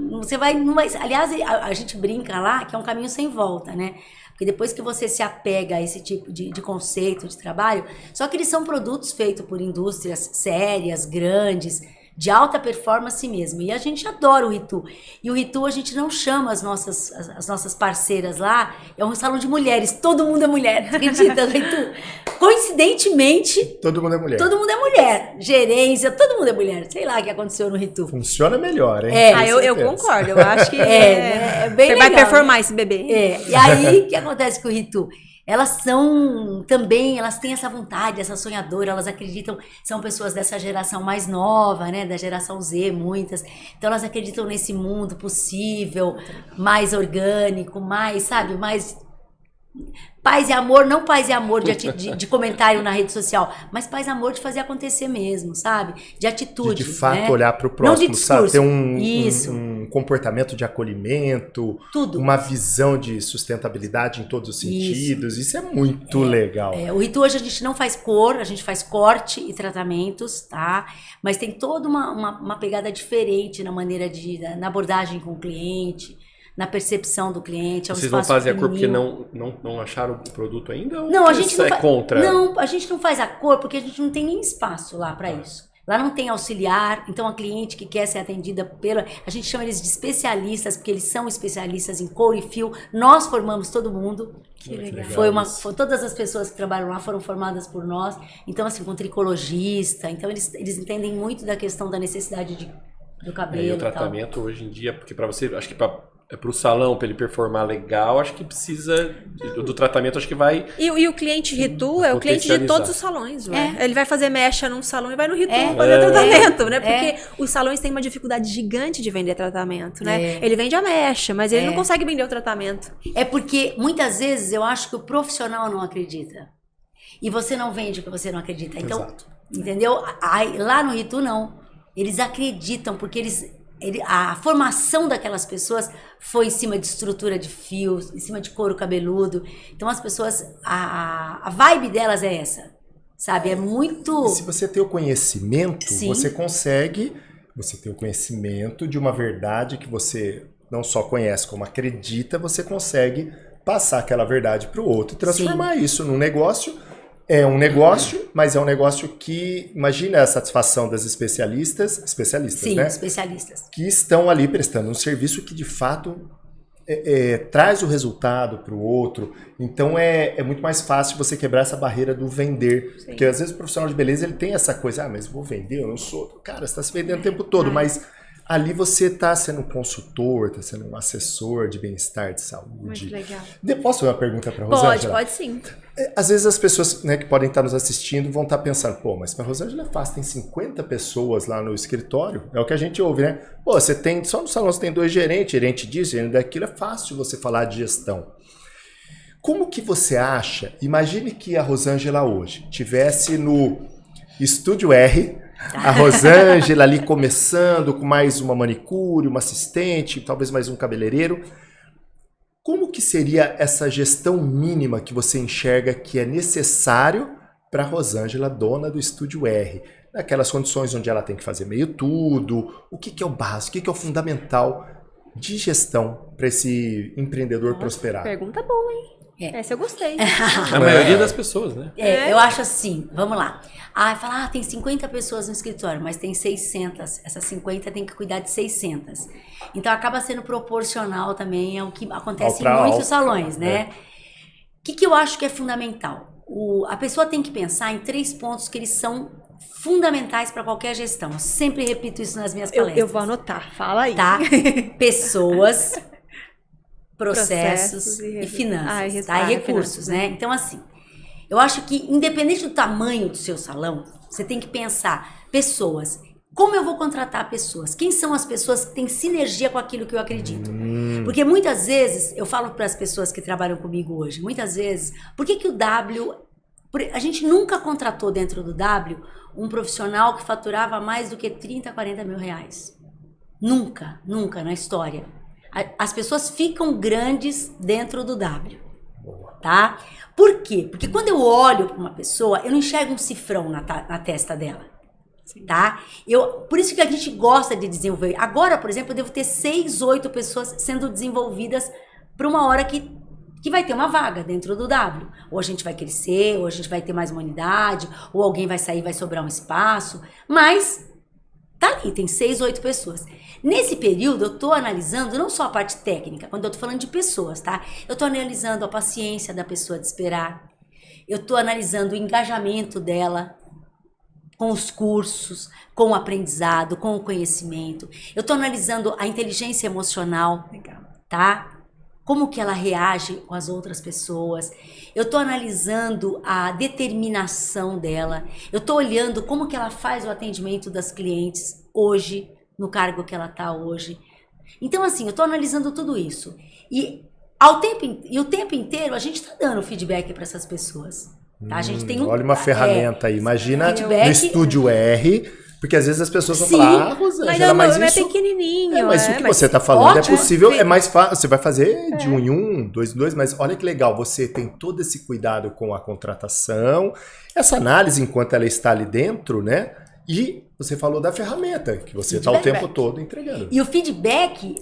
você vai... Aliás, a gente brinca lá que é um caminho sem volta, né? Porque depois que você se apega a esse tipo de conceito, de trabalho, só que eles são produtos feitos por indústrias sérias, grandes, de alta performance mesmo. E a gente adora o Ritu. E o Ritu a gente não chama as nossas parceiras lá, é um salão de mulheres, todo mundo é mulher, acredita, Ritu? Coincidentemente... Todo mundo é mulher. Todo mundo é mulher. Gerência, todo mundo é mulher. Sei lá o que aconteceu no Ritu. Funciona melhor, hein? Eu concordo, eu acho que é bem legal. Vai performar esse bebê. E aí, o que acontece com o Ritu? Elas têm essa vontade, essa sonhadora, elas acreditam, são pessoas dessa geração mais nova, né, da geração Z, muitas, então elas acreditam nesse mundo possível, mais orgânico, mais, sabe, mais paz e amor, não paz e amor de comentário na rede social, mas paz e amor de fazer acontecer mesmo, sabe? De atitude. De fato, né? olhar para o próximo, sabe? Ter Isso. um comportamento de acolhimento, tudo. Uma visão de sustentabilidade em todos os sentidos. Isso é muito legal. O Ritu hoje a gente não faz cor, a gente faz corte e tratamentos, tá? Mas tem toda uma pegada diferente na maneira na abordagem com o cliente, na percepção do cliente. Vocês não fazem a cor porque não acharam o produto ainda? Ou não, a gente não contra? Não, a gente não faz a cor porque a gente não tem nem espaço lá para isso. Lá não tem auxiliar, então a cliente que quer ser atendida a gente chama eles de especialistas, porque eles são especialistas em cor e fio. Nós formamos todo mundo. Que legal. Todas as pessoas que trabalham lá foram formadas por nós. Então, assim, com tricologista. Então, eles entendem muito da questão da necessidade do cabelo. E o tratamento hoje em dia, porque para você, acho que para o salão, para ele performar legal, acho que precisa do tratamento, acho que vai... E o cliente Ritu é o cliente de todos os salões, né? Ele vai fazer mecha num salão e vai no Ritu fazer tratamento, né? Porque os salões têm uma dificuldade gigante de vender tratamento, né? Ele vende a mecha, mas ele não consegue vender o tratamento. É porque, muitas vezes, eu acho que o profissional não acredita. E você não vende o que você não acredita. Então, exato. Entendeu? Lá no Ritu, não. Eles acreditam, porque a formação daquelas pessoas foi em cima de estrutura de fios, em cima de couro cabeludo. Então as pessoas, a vibe delas é essa, sabe? É muito... E se você tem o conhecimento, você consegue... Você tem o conhecimento de uma verdade que você não só conhece como acredita, você consegue passar aquela verdade para o outro e transformar isso num negócio. É um negócio, mas é um negócio que, imagina a satisfação das especialistas, Sim, né? especialistas. Que estão ali prestando um serviço que, de fato, traz o resultado para o outro. Então, é muito mais fácil você quebrar essa barreira do vender. Sim. Porque, às vezes, o profissional de beleza, ele tem essa coisa, mas vou vender, eu não sou... Cara, você está se vendendo o tempo todo, mas... Ali você está sendo um consultor, está sendo um assessor de bem-estar, de saúde. Muito legal. Posso fazer uma pergunta para a Rosângela? Pode sim. Às vezes as pessoas, né, que podem estar nos assistindo vão estar pensando, pô, mas para Rosângela é fácil, tem 50 pessoas lá no escritório, é o que a gente ouve, né? Pô, você tem, só no salão você tem 2 gerentes, gerente disso, gerente daquilo, é fácil você falar de gestão. Como que você acha, imagine que a Rosângela hoje tivesse no Estúdio R, a Rosângela ali começando com mais uma manicure, uma assistente, talvez mais um cabeleireiro. Como que seria essa gestão mínima que você enxerga que é necessário para a Rosângela, dona do Estúdio R? Naquelas condições onde ela tem que fazer meio tudo, o que é o básico, o que é o fundamental de gestão para esse empreendedor prosperar? Pergunta boa, hein? Essa eu gostei. A maioria das pessoas, né? Eu acho assim, vamos lá. Fala, tem 50 pessoas no escritório, mas tem 600. Essas 50 tem que cuidar de 600. Então acaba sendo proporcional também ao que acontece em muitos salões, né? O que eu acho que é fundamental? A pessoa tem que pensar em 3 pontos que eles são fundamentais para qualquer gestão. Eu sempre repito isso nas minhas palestras. Eu vou anotar, fala aí. Tá? Pessoas, processos e finanças, tá? E recursos, né? Então, assim, eu acho que independente do tamanho do seu salão, você tem que pensar, pessoas, como eu vou contratar pessoas? Quem são as pessoas que têm sinergia com aquilo que eu acredito? Porque muitas vezes, eu falo para as pessoas que trabalham comigo hoje, muitas vezes, por que o W... A gente nunca contratou dentro do W um profissional que faturava mais do que 30, 40 mil reais. Nunca, nunca na história. As pessoas ficam grandes dentro do W, tá? Por quê? Porque quando eu olho para uma pessoa, eu não enxergo um cifrão na testa dela, tá? Por isso que a gente gosta de desenvolver. Agora, por exemplo, eu devo ter 6, 8 pessoas sendo desenvolvidas para uma hora que vai ter uma vaga dentro do W. Ou a gente vai crescer, ou a gente vai ter mais uma unidade, ou alguém vai sair, vai sobrar um espaço, mas tá ali, tem 6, 8 pessoas. Nesse período, eu tô analisando não só a parte técnica, quando eu tô falando de pessoas, tá? Eu tô analisando a paciência da pessoa de esperar, eu tô analisando o engajamento dela com os cursos, com o aprendizado, com o conhecimento. Eu tô analisando a inteligência emocional, tá? Como que ela reage com as outras pessoas. Eu estou analisando a determinação dela. Eu estou olhando como que ela faz o atendimento das clientes hoje, no cargo que ela está hoje. Então, assim, eu estou analisando tudo isso. E o tempo inteiro a gente está dando feedback para essas pessoas. Tá? A gente tem olha uma ferramenta aí. Imagina feedback, no Estúdio R... Porque às vezes as pessoas vão falar, Rosângela, mas isso... é pequenininho. Mas o que você está falando ótimo, é possível, é mais fácil. Você vai fazer de 1 em 1, 2 em 2, mas olha que legal, você tem todo esse cuidado com a contratação, essa análise enquanto ela está ali dentro, né? E você falou da ferramenta, que você está o tempo todo entregando. E o feedback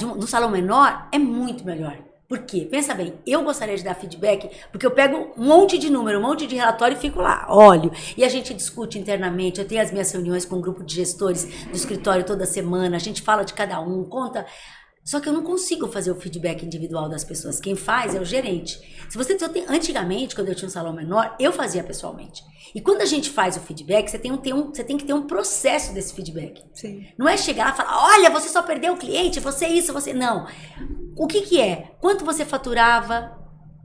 no salão menor é muito melhor. Por quê? Pensa bem, eu gostaria de dar feedback, porque eu pego um monte de número, um monte de relatório e fico lá, olho. E a gente discute internamente, eu tenho as minhas reuniões com um grupo de gestores do escritório toda semana, a gente fala de cada um, conta... Só que eu não consigo fazer o feedback individual das pessoas. Quem faz é o gerente. Se você tem, antigamente, quando eu tinha um salão menor, eu fazia pessoalmente. E quando a gente faz o feedback, você tem que ter um processo desse feedback. Sim. Não é chegar lá e falar, olha, você só perdeu o cliente, você isso, você... Não. O que é? Quanto você faturava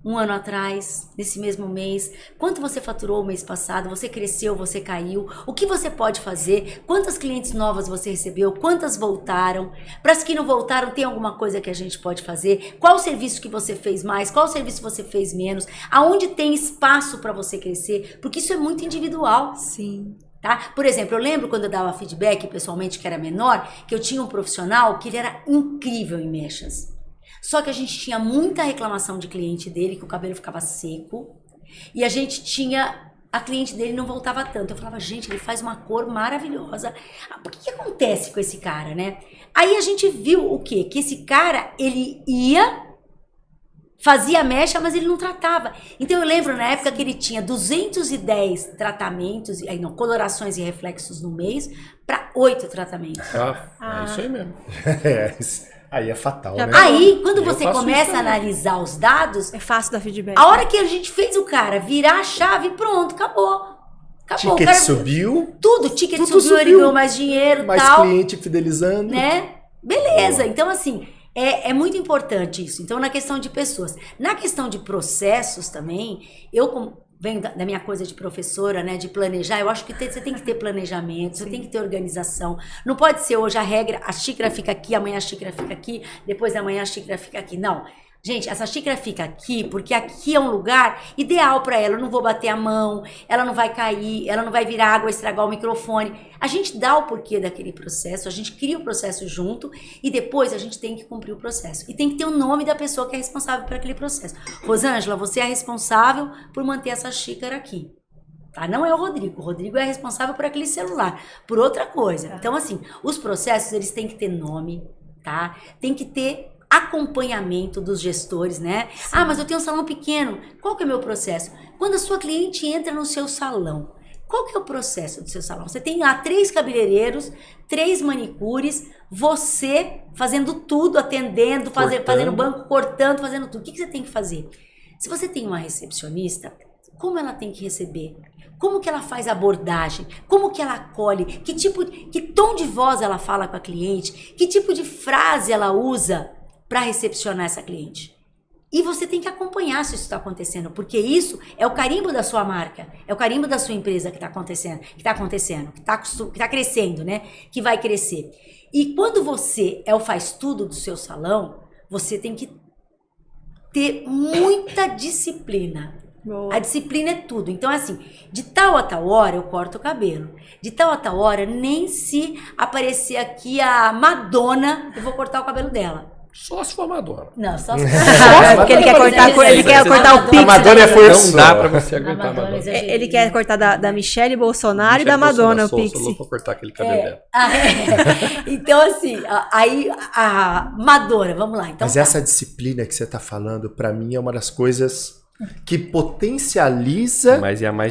1 ano atrás, nesse mesmo mês? Quanto você faturou o mês passado? Você cresceu, você caiu? O que você pode fazer? Quantas clientes novas você recebeu? Quantas voltaram? Para as que não voltaram, tem alguma coisa que a gente pode fazer? Qual o serviço que você fez mais? Qual o serviço que você fez menos? Aonde tem espaço para você crescer? Porque isso é muito individual. Sim. Tá? Por exemplo, eu lembro quando eu dava feedback pessoalmente, que era menor, que eu tinha um profissional que ele era incrível em mechas. Só que a gente tinha muita reclamação de cliente dele, que o cabelo ficava seco. E a gente tinha... A cliente dele não voltava tanto. Eu falava, gente, ele faz uma cor maravilhosa. O que acontece com esse cara, né? Aí a gente viu o quê? Que esse cara, ele ia, fazia mecha, mas ele não tratava. Então eu lembro na época que ele tinha 210 tratamentos, colorações e reflexos no mês, para 8 tratamentos. É isso aí mesmo. Aí é fatal, Já né? Aí, quando você começa a analisar os dados, É fácil dar feedback. a hora que a gente fez o cara virar a chave, pronto, acabou. Acabou. Ticket O cara, subiu, tudo, o ticket tudo subiu, ele ganhou mais dinheiro, mais tal, cliente fidelizando. né? Beleza. Então, assim, É muito importante isso. Então, na questão de pessoas. Na questão de processos também, eu venho da minha coisa de professora, né, de planejar, eu acho que você tem que ter planejamento, você tem que ter organização. Não pode ser hoje a regra, a xícara fica aqui, amanhã a xícara fica aqui, depois amanhã a xícara fica aqui. Não. Gente, essa xícara fica aqui porque aqui é um lugar ideal para ela. Eu não vou bater a mão, ela não vai cair, ela não vai virar água, estragar o microfone. A gente dá o porquê daquele processo, a gente cria o processo junto e depois a gente tem que cumprir o processo. E tem que ter o nome da pessoa que é responsável por aquele processo. Rosângela, você é responsável por manter essa xícara aqui. Tá? Não é o Rodrigo é responsável por aquele celular, por outra coisa. Então, assim, os processos, eles têm que ter nome, tá? Tem que ter acompanhamento dos gestores, né? Sim. Ah, mas eu tenho um salão pequeno. Qual que é o meu processo? Quando a sua cliente entra no seu salão, qual que é o processo do seu salão? Você tem lá 3 cabeleireiros, 3 manicures, você fazendo tudo, atendendo, fazendo banco, cortando, fazendo tudo. O que você tem que fazer? Se você tem uma recepcionista, como ela tem que receber? Como que ela faz a abordagem? Como que ela acolhe? Que tom de voz ela fala com a cliente? Que tipo de frase ela usa para recepcionar essa cliente? E você tem que acompanhar se isso está acontecendo, porque isso é o carimbo da sua marca, é o carimbo da sua empresa que está acontecendo, que está crescendo, né? Que vai crescer. E quando você é o faz tudo do seu salão, você tem que ter muita disciplina. Boa. A disciplina é tudo. Então, assim, de tal a tal hora eu corto o cabelo. De tal a tal hora, nem se aparecer aqui a Madonna, eu vou cortar o cabelo dela. Só se for Madonna. Não, só se for. Porque ele quer cortar o pix. A Madonna é forçosa. Não dá pra você aguentar a Madonna. Ele quer cortar da Michelle Bolsonaro e da Madonna o pix. Eu sou pra cortar aquele cabelo dela. Então, assim, aí a Madonna, vamos lá. Então, mas essa disciplina que você tá falando, pra mim, é uma das coisas que potencializa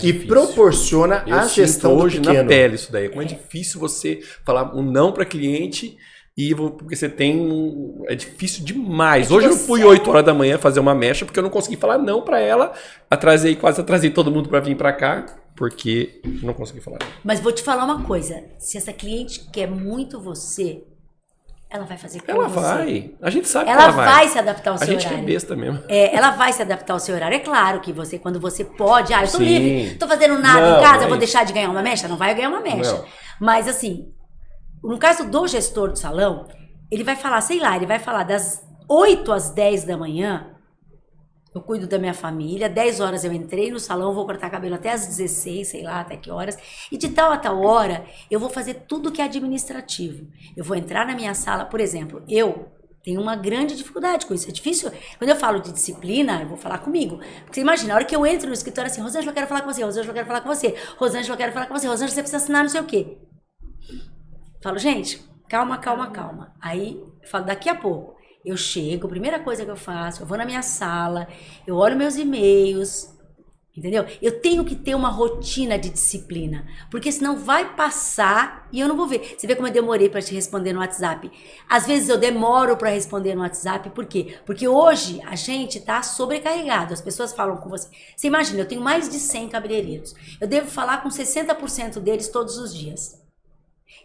e proporciona a gestão hoje do pequeno. Na pele isso daí. Como é difícil você falar um não para cliente porque você tem é difícil demais. Hoje eu fui 8 horas da manhã fazer uma mecha porque eu não consegui falar não para ela. Quase atrasei todo mundo para vir para cá porque eu não consegui falar. Mas vou te falar uma coisa, se essa cliente quer muito você, ela vai fazer com você. Ela vai. A gente sabe que ela vai se adaptar ao seu horário. A gente é besta mesmo. Ela vai se adaptar ao seu horário. É claro que você, quando você pode... eu tô livre, tô fazendo nada em casa, eu vou deixar de ganhar uma mecha? Não vai ganhar uma mecha. Não. Mas, assim, no caso do gestor do salão, ele vai falar, ele vai falar das 8 às 10 da manhã, eu cuido da minha família, 10 horas eu entrei no salão, vou cortar cabelo até às 16, sei lá, até que horas, e de tal a tal hora, eu vou fazer tudo que é administrativo. Eu vou entrar na minha sala, por exemplo, eu tenho uma grande dificuldade com isso, é difícil. Quando eu falo de disciplina, eu vou falar comigo. Porque você imagina, a hora que eu entro no escritório assim, Rosângela, eu quero falar com você, Rosângela, eu quero falar com você, Rosângela, eu quero falar com você, Rosângela, você precisa assinar não sei o quê. Falo, gente, calma. Aí, eu falo, daqui a pouco. Eu chego, a primeira coisa que eu faço, eu vou na minha sala, eu olho meus e-mails, entendeu? Eu tenho que ter uma rotina de disciplina, porque senão vai passar e eu não vou ver. Você vê como eu demorei para te responder no WhatsApp. Às vezes eu demoro para responder no WhatsApp, por quê? Porque hoje a gente tá sobrecarregado, as pessoas falam com você. Você imagina, eu tenho mais de 100 cabeleireiros, eu devo falar com 60% deles todos os dias.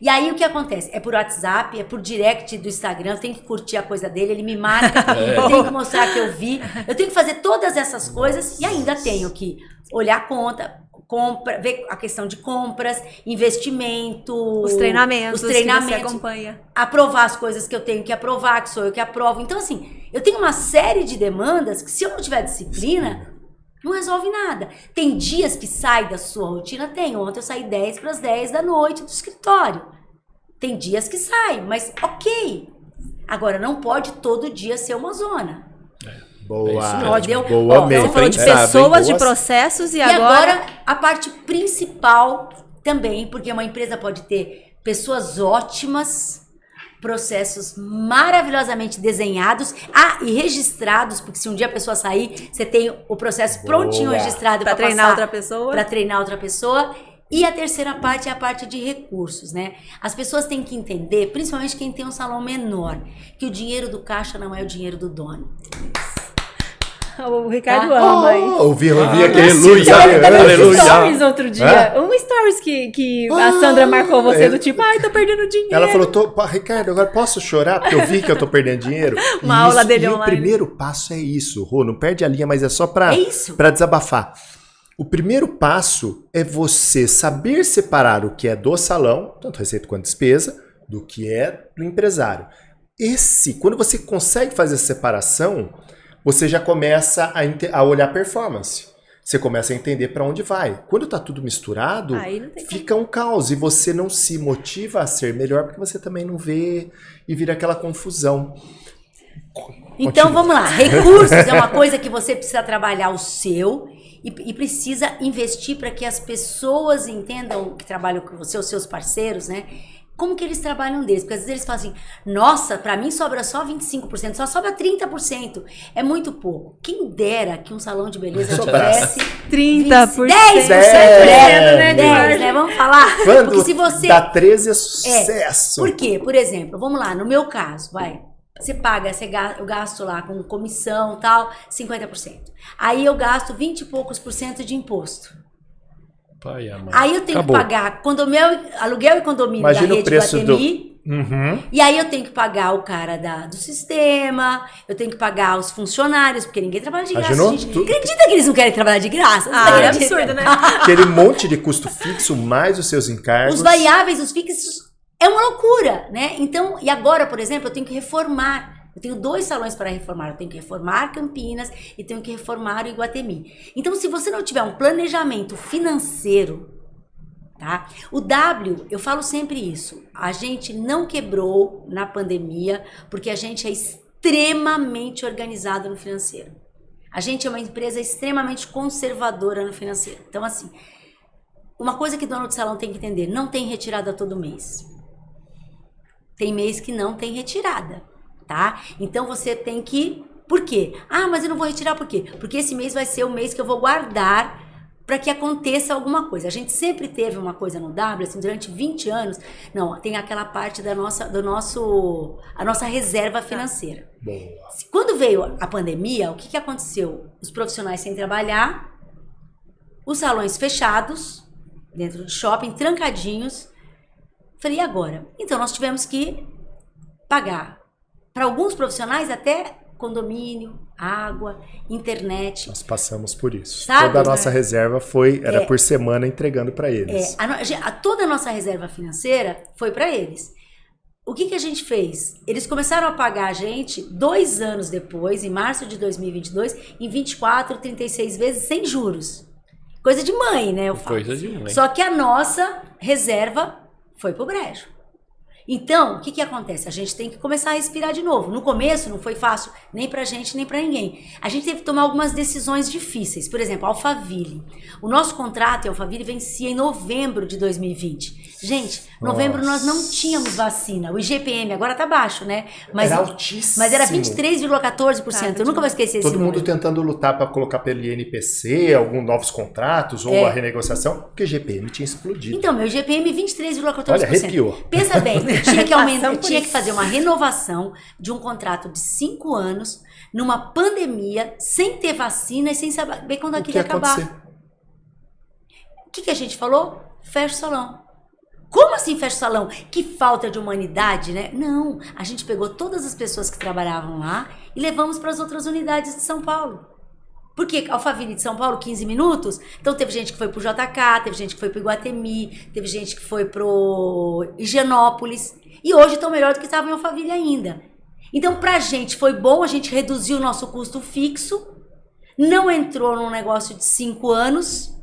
E aí o que acontece? É por WhatsApp, é por direct do Instagram, eu tenho que curtir a coisa dele, ele me marca, eu tenho que mostrar que eu vi, eu tenho que fazer todas essas coisas e ainda tenho que olhar a conta, ver a questão de compras, investimento, os treinamentos que você acompanha, aprovar as coisas que eu tenho que aprovar, que sou eu que aprovo. Então assim, eu tenho uma série de demandas que se eu não tiver disciplina, não resolve nada. Tem dias que sai da sua rotina? Tem. Ontem eu saí 10 para as 10 da noite do escritório. Tem dias que sai, mas ok. Agora, não pode todo dia ser uma zona. Boa. Boa mesmo. Você falou de pessoas, de processos e agora a parte principal também, porque uma empresa pode ter pessoas ótimas, processos maravilhosamente desenhados e registrados, porque se um dia a pessoa sair, você tem o processo prontinho registrado para treinar outra pessoa. Para treinar outra pessoa. E a terceira parte é a parte de recursos, né? As pessoas têm que entender, principalmente quem tem um salão menor, que o dinheiro do caixa não é o dinheiro do dono. O Ricardo ama, hein? Ouvi aquele Aleluia, Teve aleluia. stories outro dia. Stories que a Sandra marcou você do tipo, ai, tô perdendo dinheiro. Ela falou, Ricardo, agora posso chorar porque eu vi que eu tô perdendo dinheiro? Uma aula dele e online. o primeiro passo é isso, Rô, não perde a linha, mas é só pra isso. desabafar. O primeiro passo é você saber separar o que é do salão, tanto receita quanto despesa, do que é do empresário. Quando você consegue fazer essa separação, você já começa a olhar performance. Você começa a entender para onde vai. Quando tá tudo misturado, fica um caos e você não se motiva a ser melhor porque você também não vê e vira aquela confusão. Então vamos lá, recursos é uma coisa que você precisa trabalhar o seu e precisa investir para que as pessoas entendam que trabalham com você, os seus parceiros, né? Como que eles trabalham deles? Porque às vezes eles falam assim, nossa, para mim sobra só 25%, só sobra 30%. É muito pouco. Quem dera que um salão de beleza tivesse 30%. 10%, né? 10, né? Vamos falar? Quando Porque se você... dá 13 é sucesso. Por quê? Por exemplo, vamos lá, no meu caso, você paga, eu gasto lá com comissão e tal, 50%. Aí eu gasto 20 e poucos % de imposto. Pai, aí eu tenho que pagar aluguel e condomínio Imagina da rede o preço Guatemi. E aí eu tenho que pagar o cara do sistema, eu tenho que pagar os funcionários, porque ninguém trabalha de graça. Gente. Acredita que eles não querem trabalhar de graça? É absurdo, né? Aquele monte de custo fixo, mais os seus encargos. Os variáveis, os fixos, é uma loucura, né? Então, e agora, por exemplo, eu tenho que reformar. Eu tenho 2 salões para reformar. Eu tenho que reformar Campinas e tenho que reformar o Iguatemi. Então, se você não tiver um planejamento financeiro, tá? O W, eu falo sempre isso. A gente não quebrou na pandemia porque a gente é extremamente organizado no financeiro. A gente é uma empresa extremamente conservadora no financeiro. Então, assim, uma coisa que dono de salão tem que entender, não tem retirada todo mês. Tem mês que não tem retirada. Tá? Então você tem que... Por quê? Mas eu não vou retirar por quê? Porque esse mês vai ser o mês que eu vou guardar para que aconteça alguma coisa. A gente sempre teve uma coisa no W, assim, durante 20 anos. Não, tem aquela parte a nossa reserva financeira. Boa. Quando veio a pandemia, o que aconteceu? Os profissionais sem trabalhar, os salões fechados, dentro do shopping, trancadinhos. Falei, e agora? Então nós tivemos que pagar. Para alguns profissionais, até condomínio, água, internet. Nós passamos por isso. Sabe, toda a nossa reserva era por semana entregando para eles. Toda a nossa reserva financeira foi para eles. O que a gente fez? Eles começaram a pagar a gente 2 anos depois, em março de 2022, em 24, 36 vezes sem juros. Coisa de mãe, né? Eu falo. Coisa de mãe. Só que a nossa reserva foi pro brejo. Então, o que acontece? A gente tem que começar a respirar de novo. No começo não foi fácil, nem pra gente, nem pra ninguém. A gente teve que tomar algumas decisões difíceis. Por exemplo, Alphaville. O nosso contrato em Alphaville vencia em novembro de 2020. Gente, novembro nós não tínhamos vacina. O IGPM agora tá baixo, né? Mas, era altíssimo. Mas era 23,14%. Eu nunca vou esquecer esse Todo mundo número. tentando lutar para colocar pelo INPC, alguns novos contratos ou a renegociação, porque o IGPM tinha explodido. Então, meu IGPM 23,14%. Olha, arrepiou. Pensa bem, tinha que aumentar, tinha que fazer uma renovação de um contrato de 5 anos, numa pandemia, sem ter vacina e sem saber quando aquilo ia acabar. O que a gente falou? Fecha o salão. Como assim fecha o salão? Que falta de humanidade, né? Não, a gente pegou todas as pessoas que trabalhavam lá e levamos para as outras unidades de São Paulo. Porque Alphaville de São Paulo, 15 minutos, então teve gente que foi pro JK, teve gente que foi pro Iguatemi, teve gente que foi pro Higienópolis, e hoje estão melhor do que estavam em Alphaville ainda. Então, pra gente foi bom, a gente reduziu o nosso custo fixo, não entrou num negócio de 5 anos,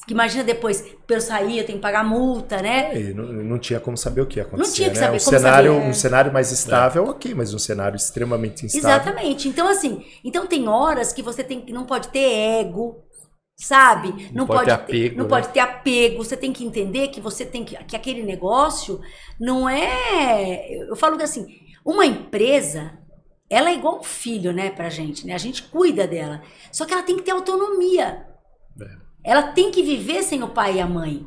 que imagina depois, pra eu sair, eu tenho que pagar multa, né? Não tinha como saber o que ia acontecer. Não tinha que né? saber como saber. Um cenário mais estável, ok, mas um cenário extremamente instável. Exatamente. Então, assim, tem horas que você não pode ter ego, sabe? Não pode ter apego. Não pode ter apego. Você tem que entender que que aquele negócio não é. Eu falo que assim, uma empresa, ela é igual um filho, né, pra gente, né? A gente cuida dela. Só que ela tem que ter autonomia. Ela tem que viver sem o pai e a mãe.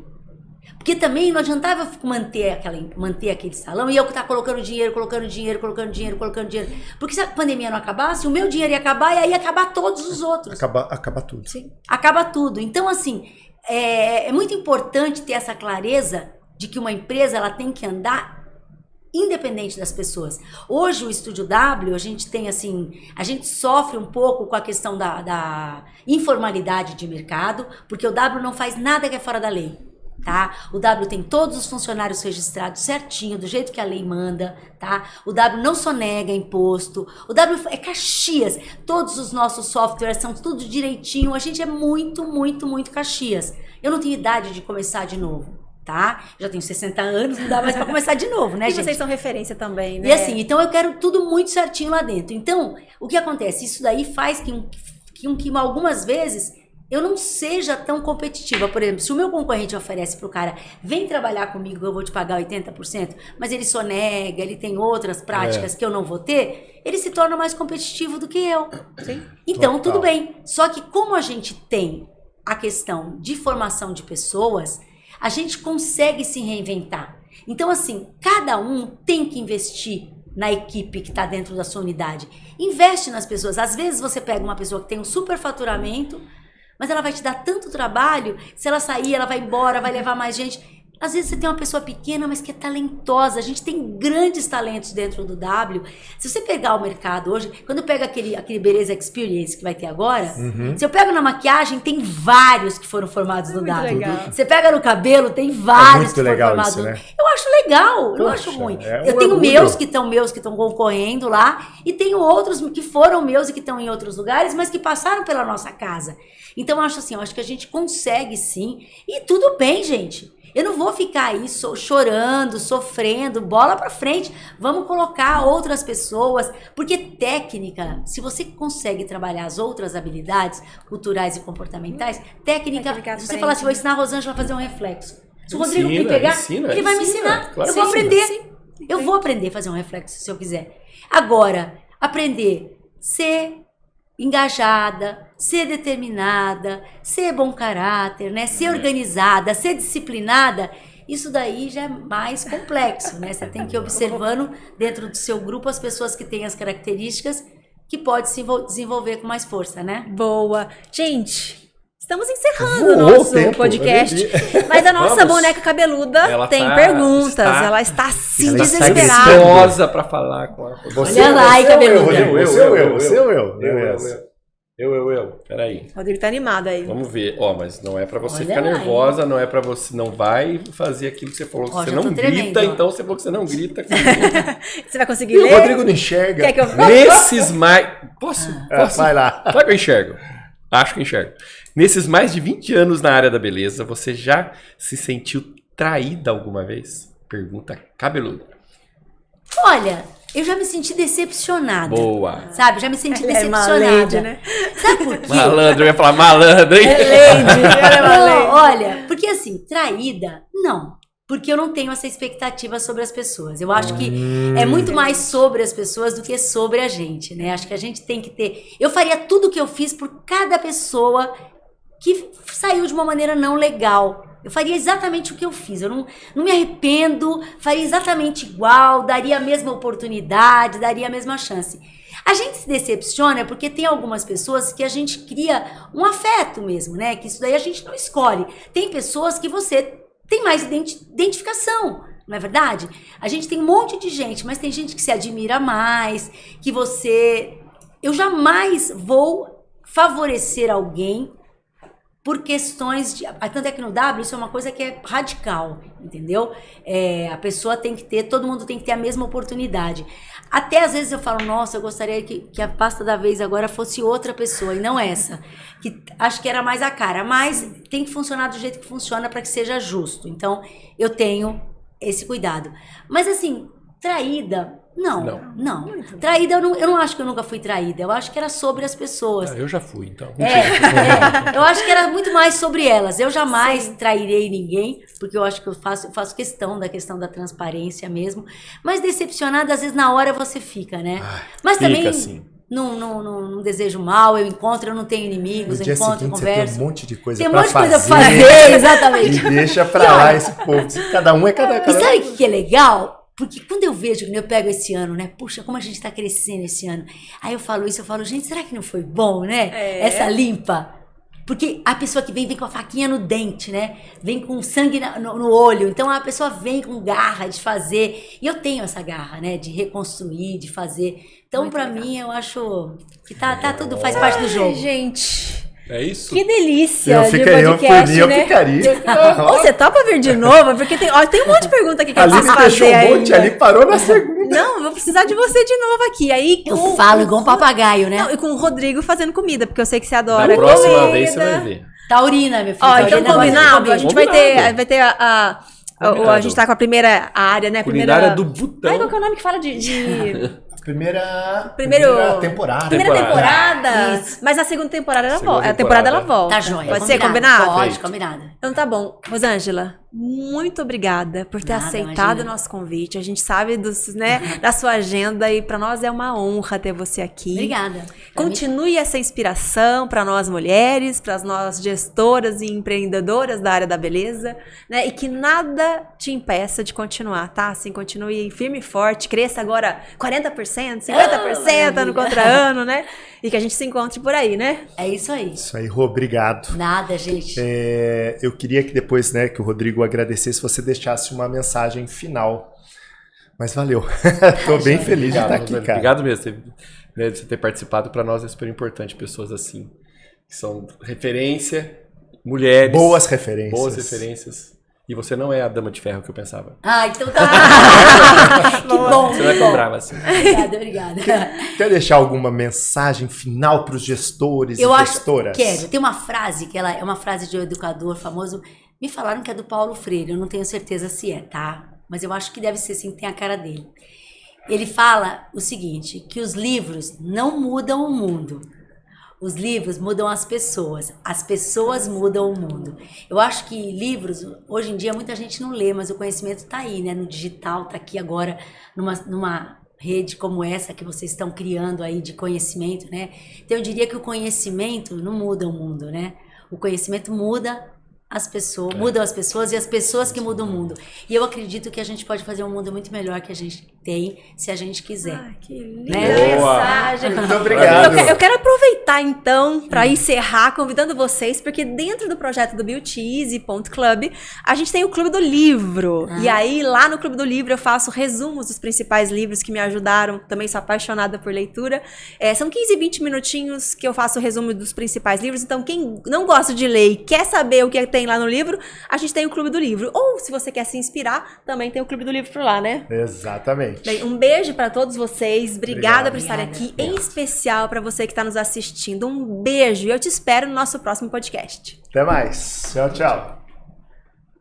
Porque também não adiantava manter aquele salão e eu estar colocando dinheiro. Porque se a pandemia não acabasse, o meu dinheiro ia acabar e aí ia acabar todos os outros. Acaba tudo. Sim. Acaba tudo. Então, assim, é muito importante ter essa clareza de que uma empresa ela tem que andar independente das pessoas. Hoje, o Estúdio W, a gente tem, assim, a gente sofre um pouco com a questão da informalidade de mercado, porque o W não faz nada que é fora da lei. Tá? O W tem todos os funcionários registrados certinho, do jeito que a lei manda, tá? O W não sonega imposto, o W é Caxias, todos os nossos softwares são tudo direitinho, a gente é muito Caxias. Eu não tenho idade de começar de novo, tá? Já tenho 60 anos, não dá mais pra começar de novo, né, E gente? vocês são referência também, né? E assim, então eu quero tudo muito certinho lá dentro. Então, o que acontece? Isso daí faz que algumas vezes eu não seja tão competitiva. Por exemplo, se o meu concorrente oferece pro cara, vem trabalhar comigo que eu vou te pagar 80%, mas ele sonega, ele tem outras práticas que eu não vou ter, ele se torna mais competitivo do que eu. Sim. Então, Total. tudo bem. Só que como a gente tem a questão de formação de pessoas, a gente consegue se reinventar. Então, assim, cada um tem que investir na equipe que está dentro da sua unidade. Investe nas pessoas. Às vezes você pega uma pessoa que tem um super faturamento, mas ela vai te dar tanto trabalho, se ela sair, ela vai embora, vai levar mais gente. Às vezes você tem uma pessoa pequena, mas que é talentosa. A gente tem grandes talentos dentro do W. Se você pegar o mercado hoje, quando eu pego aquele Beleza Experience que vai ter agora, se eu pego na maquiagem, tem vários que foram formados no muito W. legal. Você pega no cabelo, tem vários muito que foram legal formados isso, no né? W. Eu acho legal, eu não Poxa, acho ruim. é um Eu tenho orgulho. meus que estão concorrendo lá, e tenho outros que foram meus e que estão em outros lugares, mas que passaram pela nossa casa. Então eu acho assim, eu acho que a gente consegue sim, e tudo bem, gente. Eu não vou ficar aí chorando, sofrendo, bola pra frente. Vamos colocar outras pessoas, porque técnica, se você consegue trabalhar as outras habilidades culturais e comportamentais, técnica, se você falar assim, vou ensinar a Rosângela a fazer um reflexo. Se o Rodrigo me pegar, ele vai me ensinar. Claro Eu vou que aprender. sim. Eu vou aprender a fazer um reflexo, se eu quiser. Agora, aprender ser engajada, ser determinada, ser bom caráter, né? Ser organizada, ser disciplinada, isso daí já é mais complexo, né? Você tem que ir observando dentro do seu grupo as pessoas que têm as características que pode se desenvolver com mais força, né? Boa. Gente, estamos encerrando Voou o o nosso tempo, podcast. eu nem Mas a nossa Vamos. boneca cabeluda Ela tem tá- perguntas. está- Ela está assim, ela está desesperada. gritando. Ansiosa pra falar com a... Você, Olha lá, hein, você ou cabeluda. Rodrigo? Você ou eu? Você ou eu? Eu. Peraí. O Rodrigo tá animado aí. Vamos ver. Ó, mas não é pra você Olha ficar lá, nervosa, não é pra você... Não vai fazer aquilo que você falou que Ó, você já não tô grita, tremendo, ó. então você falou que você não grita. Você vai conseguir E o ler? Rodrigo não enxerga. Quer que eu... Nesses mais... Posso? Vai lá. Claro que eu enxergo. Acho que eu enxergo. Nesses mais de 20 anos na área da beleza, você já se sentiu traída alguma vez? Pergunta cabeluda. Olha, eu já me senti decepcionada. Boa. Sabe? Já me senti Ela é uma decepcionada. lady, né? Sabe por quê? Malandro, eu ia falar malandro, hein? Ela é uma Não, lady. olha, porque assim, traída, não. Porque eu não tenho essa expectativa sobre as pessoas. Eu acho que é muito mais sobre as pessoas do que sobre a gente, né? Acho que a gente tem que ter... Eu faria tudo o que eu fiz por cada pessoa que saiu de uma maneira não legal. Eu faria exatamente o que eu fiz. Eu não me arrependo, faria exatamente igual, daria a mesma oportunidade, daria a mesma chance. A gente se decepciona porque tem algumas pessoas que a gente cria um afeto mesmo, né? Que isso daí a gente não escolhe. Tem pessoas que você tem mais identificação, não é verdade? A gente tem um monte de gente, mas tem gente que se admira mais, que você... Eu jamais vou favorecer alguém por questões de... Tanto é que no W isso é uma coisa que é radical, entendeu? A pessoa tem que ter, todo mundo tem que ter a mesma oportunidade. Até às vezes eu falo, nossa, eu gostaria que a pasta da vez agora fosse outra pessoa e não essa. Que acho que era mais a cara, mas tem que funcionar do jeito que funciona para que seja justo. Então, eu tenho esse cuidado. Mas assim, traída... Não. Traída, eu não acho que eu nunca fui traída. Eu acho que era sobre as pessoas. Eu já fui, então. Eu acho que era muito mais sobre elas. Eu jamais trairei ninguém, porque eu acho que eu faço questão da transparência mesmo. Mas decepcionada, às vezes na hora você fica, né? Mas fica também assim. não desejo mal, eu encontro, eu não tenho inimigos, No eu dia encontro, seguinte converso. você tem um monte de coisa Tem um pra monte de coisa pra fazer. fazer, exatamente. E deixa pra lá esse povo. Cada um é cada E sabe o que é legal? Porque quando eu vejo, quando eu pego esse ano, né? Puxa, como a gente tá crescendo esse ano. Aí eu falo isso, eu falo, gente, será que não foi bom, né? Essa limpa. Porque a pessoa que vem com a faquinha no dente, né? Vem com sangue no olho. Então a pessoa vem com garra de fazer. E eu tenho essa garra, né? De reconstruir, de fazer. Então, pra mim, eu acho que tá tudo, faz parte do jogo. Ai, gente. É isso? Que delícia Eu de ficaria, podcast, eu né? ficaria. Ô, você topa vir de novo? Porque tem um monte de pergunta aqui que eu Ali preciso me deixou fazer um monte, ainda. ali parou na segunda. Não, eu vou precisar de você de novo aqui. Aí, Eu falo igual um papagaio, né? Não, e com o Rodrigo fazendo comida, porque eu sei que você Da adora próxima comida. vez você vai ver. Taurina, meu filho. Ó, taurina então gosta de combinado, comer. a gente vai ter a Combinado. gente tá com a primeira área, né? Culinária do Butão. Ai, qual que é o nome que fala de... Primeira Primeira temporada. temporada. Isso. Mas a segunda temporada ela Segunda volta. A temporada ela temporada. volta. Tá joia. Pode ser combinado? Pode, Perfeito. combinado. Então tá bom. Rosângela, muito obrigada por ter Nada, aceitado imagina. o nosso convite. A gente sabe da sua agenda e pra nós é uma honra ter você aqui. Obrigada. Continue essa inspiração para nós mulheres, para nós gestoras e empreendedoras da área da beleza, né? E que nada te impeça de continuar, tá? Assim, continue firme e forte, cresça agora 40%, 50% ano contra ano, né? E que a gente se encontre por aí, né? É isso aí. Isso aí, Rô, obrigado. Nada, gente. Eu queria que depois, né, que o Rodrigo agradecesse, você deixasse uma mensagem final. Mas valeu. Tô bem feliz de estar aqui, Rosângela. cara. Obrigado mesmo de você ter participado. Para nós é super importante pessoas assim, que são referência, mulheres. Boas referências. Boas referências. E você não é a dama de ferro que eu pensava. Ah, então tá. Que bom. Você não é que tão bom. brava assim. Obrigada. Quer deixar alguma mensagem final para os gestores Eu e acho gestoras? quero. Tem uma frase que ela é uma frase de um educador famoso. Me falaram que é do Paulo Freire. Eu não tenho certeza se é, tá? Mas eu acho que deve ser sim, tem a cara dele. Ele fala o seguinte, que os livros não mudam o mundo. Os livros mudam as pessoas mudam o mundo. Eu acho que livros, hoje em dia muita gente não lê, mas o conhecimento está aí, né? No digital, está aqui agora numa rede como essa que vocês estão criando aí de conhecimento, né? Então eu diria que o conhecimento não muda o mundo, né? O conhecimento muda as pessoas, mudam as pessoas e as pessoas que mudam o mundo. E eu acredito que a gente pode fazer um mundo muito melhor que a gente tem, se a gente quiser. Ai, que linda Né? mensagem. Muito obrigado. Eu quero aproveitar então para encerrar convidando vocês, porque dentro do projeto do BeautyEasy.club a gente tem o Clube do Livro. E aí lá no Clube do Livro eu faço resumos dos principais livros que me ajudaram. Também sou apaixonada por leitura. São 15, 20 minutinhos que eu faço o resumo dos principais livros. Então quem não gosta de ler e quer saber o que tem lá no livro, a gente tem o Clube do Livro. Ou se você quer se inspirar, também tem o Clube do Livro por lá, né? Exatamente. Bem, um beijo para todos vocês. Obrigada Obrigado. por estarem aqui. Obrigada. Em especial para você que está nos assistindo. Um beijo e eu te espero no nosso próximo podcast. Até mais. Tchau, tchau.